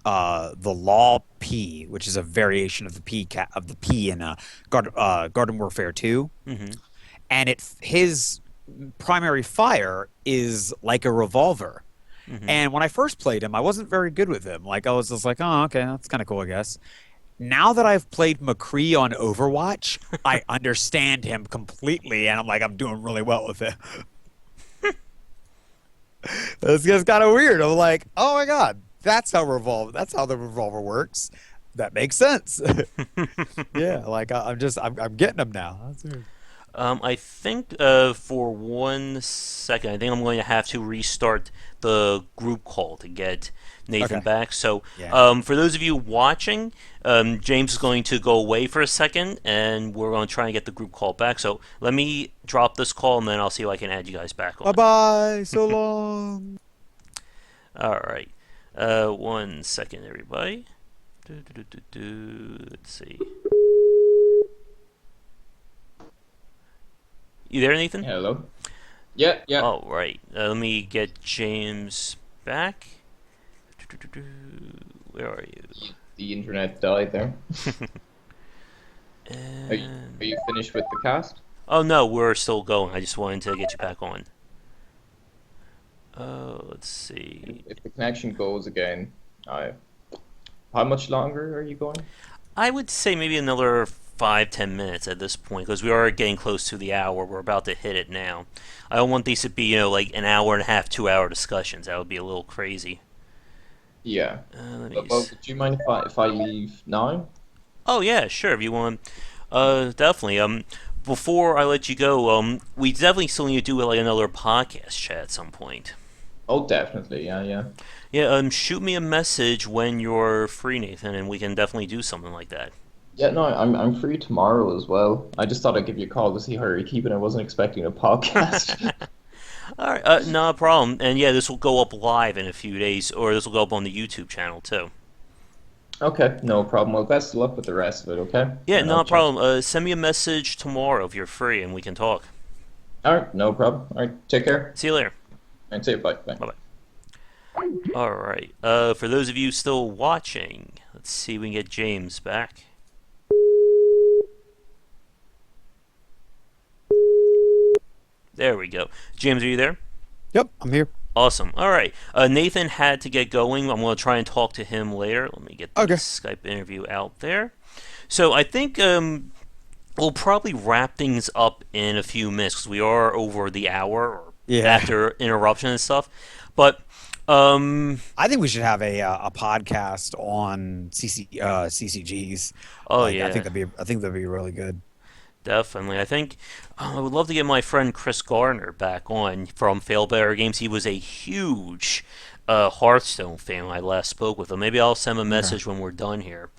Law P, which is a variation of the P in Garden Warfare 2, Mm-hmm. and his primary fire is like a revolver. Mm-hmm. And when I first played him, I wasn't very good with him. Like I was just like, oh, okay, that's kind of cool, I guess. Now that I've played McCree on Overwatch, I understand him completely, and I'm doing really well with him. This gets kind of weird. I'm like, oh my God, that's how the revolver works. That makes sense. Yeah, like I'm getting him now. That's weird. I think for 1 second, I think I'm going to have to restart the group call to get Nathan Okay. back. So, Yeah. for those of you watching, James is going to go away for a second, and we're going to try and get the group call back. So, let me drop this call, and then I'll see if I can add you guys back Bye on. bye. So long. All right. 1 second, everybody. Let's see. You there, Nathan? Hello. Yeah, yeah. All right. Let me get James back. Where are you? The internet died there. Are you, And are you finished with the cast? oh no, we're still going. I just wanted to get you back on. Let's see. If the connection goes again, I. How much longer are you going? I would say maybe another 5-10 minutes at this point because we are getting close to the hour. We're about to hit it now. I don't want these to be like an hour and a half, 2 hour discussions. That would be a little crazy. Yeah. Let me. Well, would you mind if I leave now? Oh yeah, sure. If you want, definitely. Before I let you go, we definitely still need to do like another podcast chat at some point. Oh, definitely. Yeah, yeah. Yeah, shoot me a message when you're free, Nathan, and we can definitely do something like that. Yeah, no, I'm free tomorrow as well. I just thought I'd give you a call to see how you're keeping. I wasn't expecting a podcast. All right, no problem. And yeah, this will go up live in a few days, or this will go up on the YouTube channel too. Okay, no problem. Well, best of luck with the rest of it, okay? Yeah, And I'll no chat. problem. Send me a message tomorrow if you're free, and we can talk. All right, no problem. All right, take care. See you later. And say bye. Bye. Bye bye. All right. For those of you still watching, let's see if we can get James back. There we go. James, are you there? Yep, I'm here. Awesome. All right. Nathan had to get going. I'm going to try and talk to him later. Let me get the Okay. Skype interview out there. So I think we'll probably wrap things up in a few minutes because we are over the hour or Yeah. after interruption and stuff. But um, I think we should have a podcast on CCGs. oh Like yeah, I think that'd be really good. definitely. I think I would love to get my friend Chris Garner back on from Fail Better Games. He was a huge Hearthstone fan when I last spoke with him. Maybe I'll send him a Okay. message when we're done here.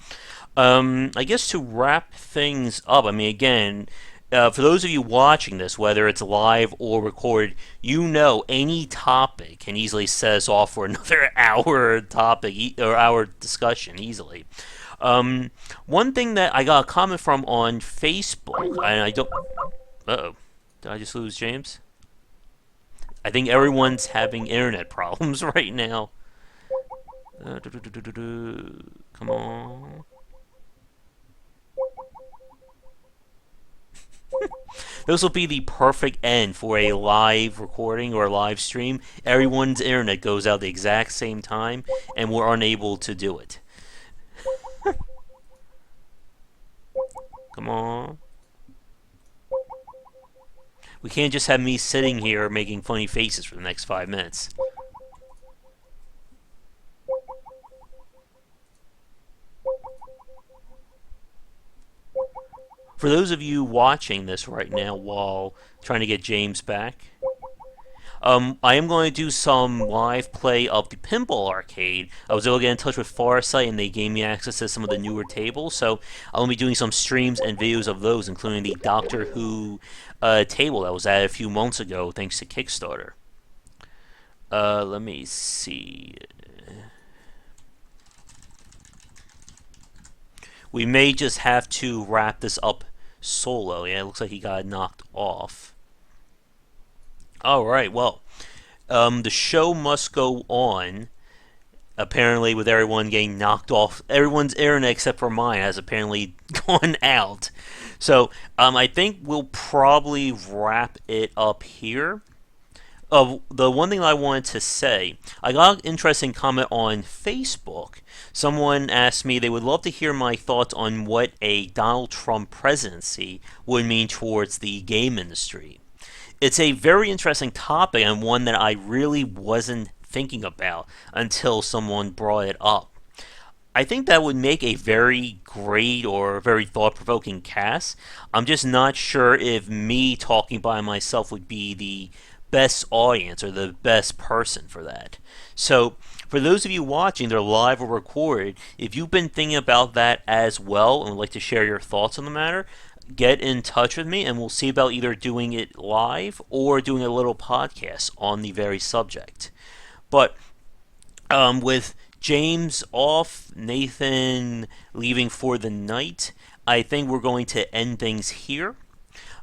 I guess to wrap things up, I mean, again, for those of you watching this, whether it's live or recorded, you know any topic can easily set us off for another hour topic or hour discussion easily. Um, One thing that I got a comment from on Facebook, and I don't. Uh oh. Did I just lose James? I think everyone's having internet problems right now. Come on. This will be the perfect end for a live recording or live stream. Everyone's internet goes out at the exact same time, and we're unable to do it. Come on. We can't just have me sitting here making funny faces for the next 5 minutes. For those of you watching this right now while trying to get James back, I am going to do some live play of the Pinball Arcade. I was able to get in touch with Farsight and they gave me access to some of the newer tables, so I'll be doing some streams and videos of those, including the Doctor Who table that was added a few months ago thanks to Kickstarter. Let me see. We may just have to wrap this up solo. Yeah, it looks like he got knocked off. Alright, well, the show must go on. Apparently, with everyone getting knocked off, everyone's internet except for mine has apparently gone out. So, I think we'll probably wrap it up here. The one thing I wanted to say, I got an interesting comment on Facebook. Someone asked me they would love to hear my thoughts on what a Donald Trump presidency would mean towards the game industry. It's a very interesting topic and one that I really wasn't thinking about until someone brought it up. I think that would make a very great or very thought provoking cast. I'm just not sure if me talking by myself would be the best audience or the best person for that. So, for those of you watching, they're live or recorded, if you've been thinking about that as well and would like to share your thoughts on the matter, get in touch with me and we'll see about either doing it live or doing a little podcast on the very subject. But with James off, Nathan leaving for the night, I think we're going to end things here.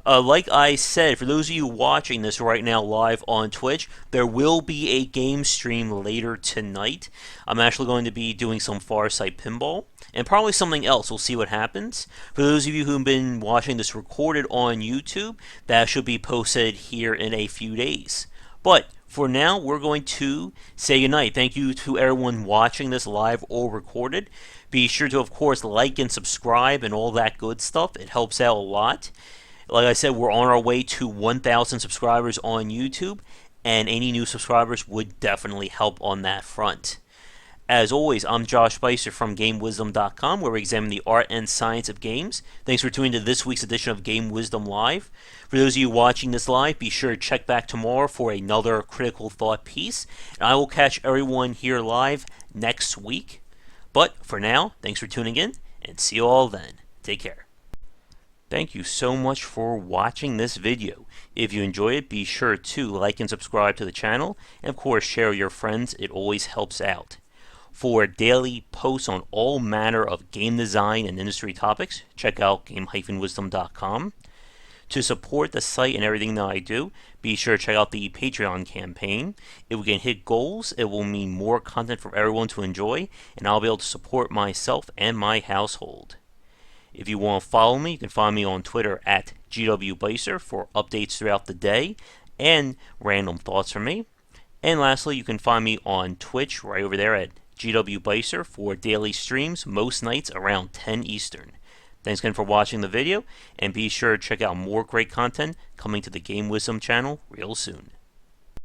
Like I said, for those of you watching this right now live on Twitch, there will be a game stream later tonight. I'm actually going to be doing some Farsight Pinball and probably something else. We'll see what happens. For those of you who've been watching this recorded on YouTube, that should be posted here in a few days. But for now, we're going to say goodnight. Thank you to everyone watching this live or recorded. Be sure to, of course, like and subscribe and all that good stuff. It helps out a lot. Like I said, we're on our way to 1,000 subscribers on YouTube, and any new subscribers would definitely help on that front. As always, I'm Josh Bycer from GameWisdom.com, where we examine the art and science of games. Thanks for tuning to this week's edition of Game Wisdom Live. For those of you watching this live, be sure to check back tomorrow for another critical thought piece, and I will catch everyone here live next week. But for now, thanks for tuning in, and see you all then. Take care. Thank you so much for watching this video. If you enjoy it, be sure to like and subscribe to the channel, and of course share with your friends. It always helps out. For daily posts on all manner of game design and industry topics, check out game-wisdom.com. To support the site and everything that I do, be sure to check out the Patreon campaign. If we can hit goals, it will mean more content for everyone to enjoy, and I'll be able to support myself and my household. If you want to follow me, you can find me on Twitter at GWBicer for updates throughout the day and random thoughts from me. And lastly, you can find me on Twitch right over there at GW Bycer for daily streams most nights around 10 Eastern. Thanks again for watching the video, and be sure to check out more great content coming to the Game Wisdom channel real soon.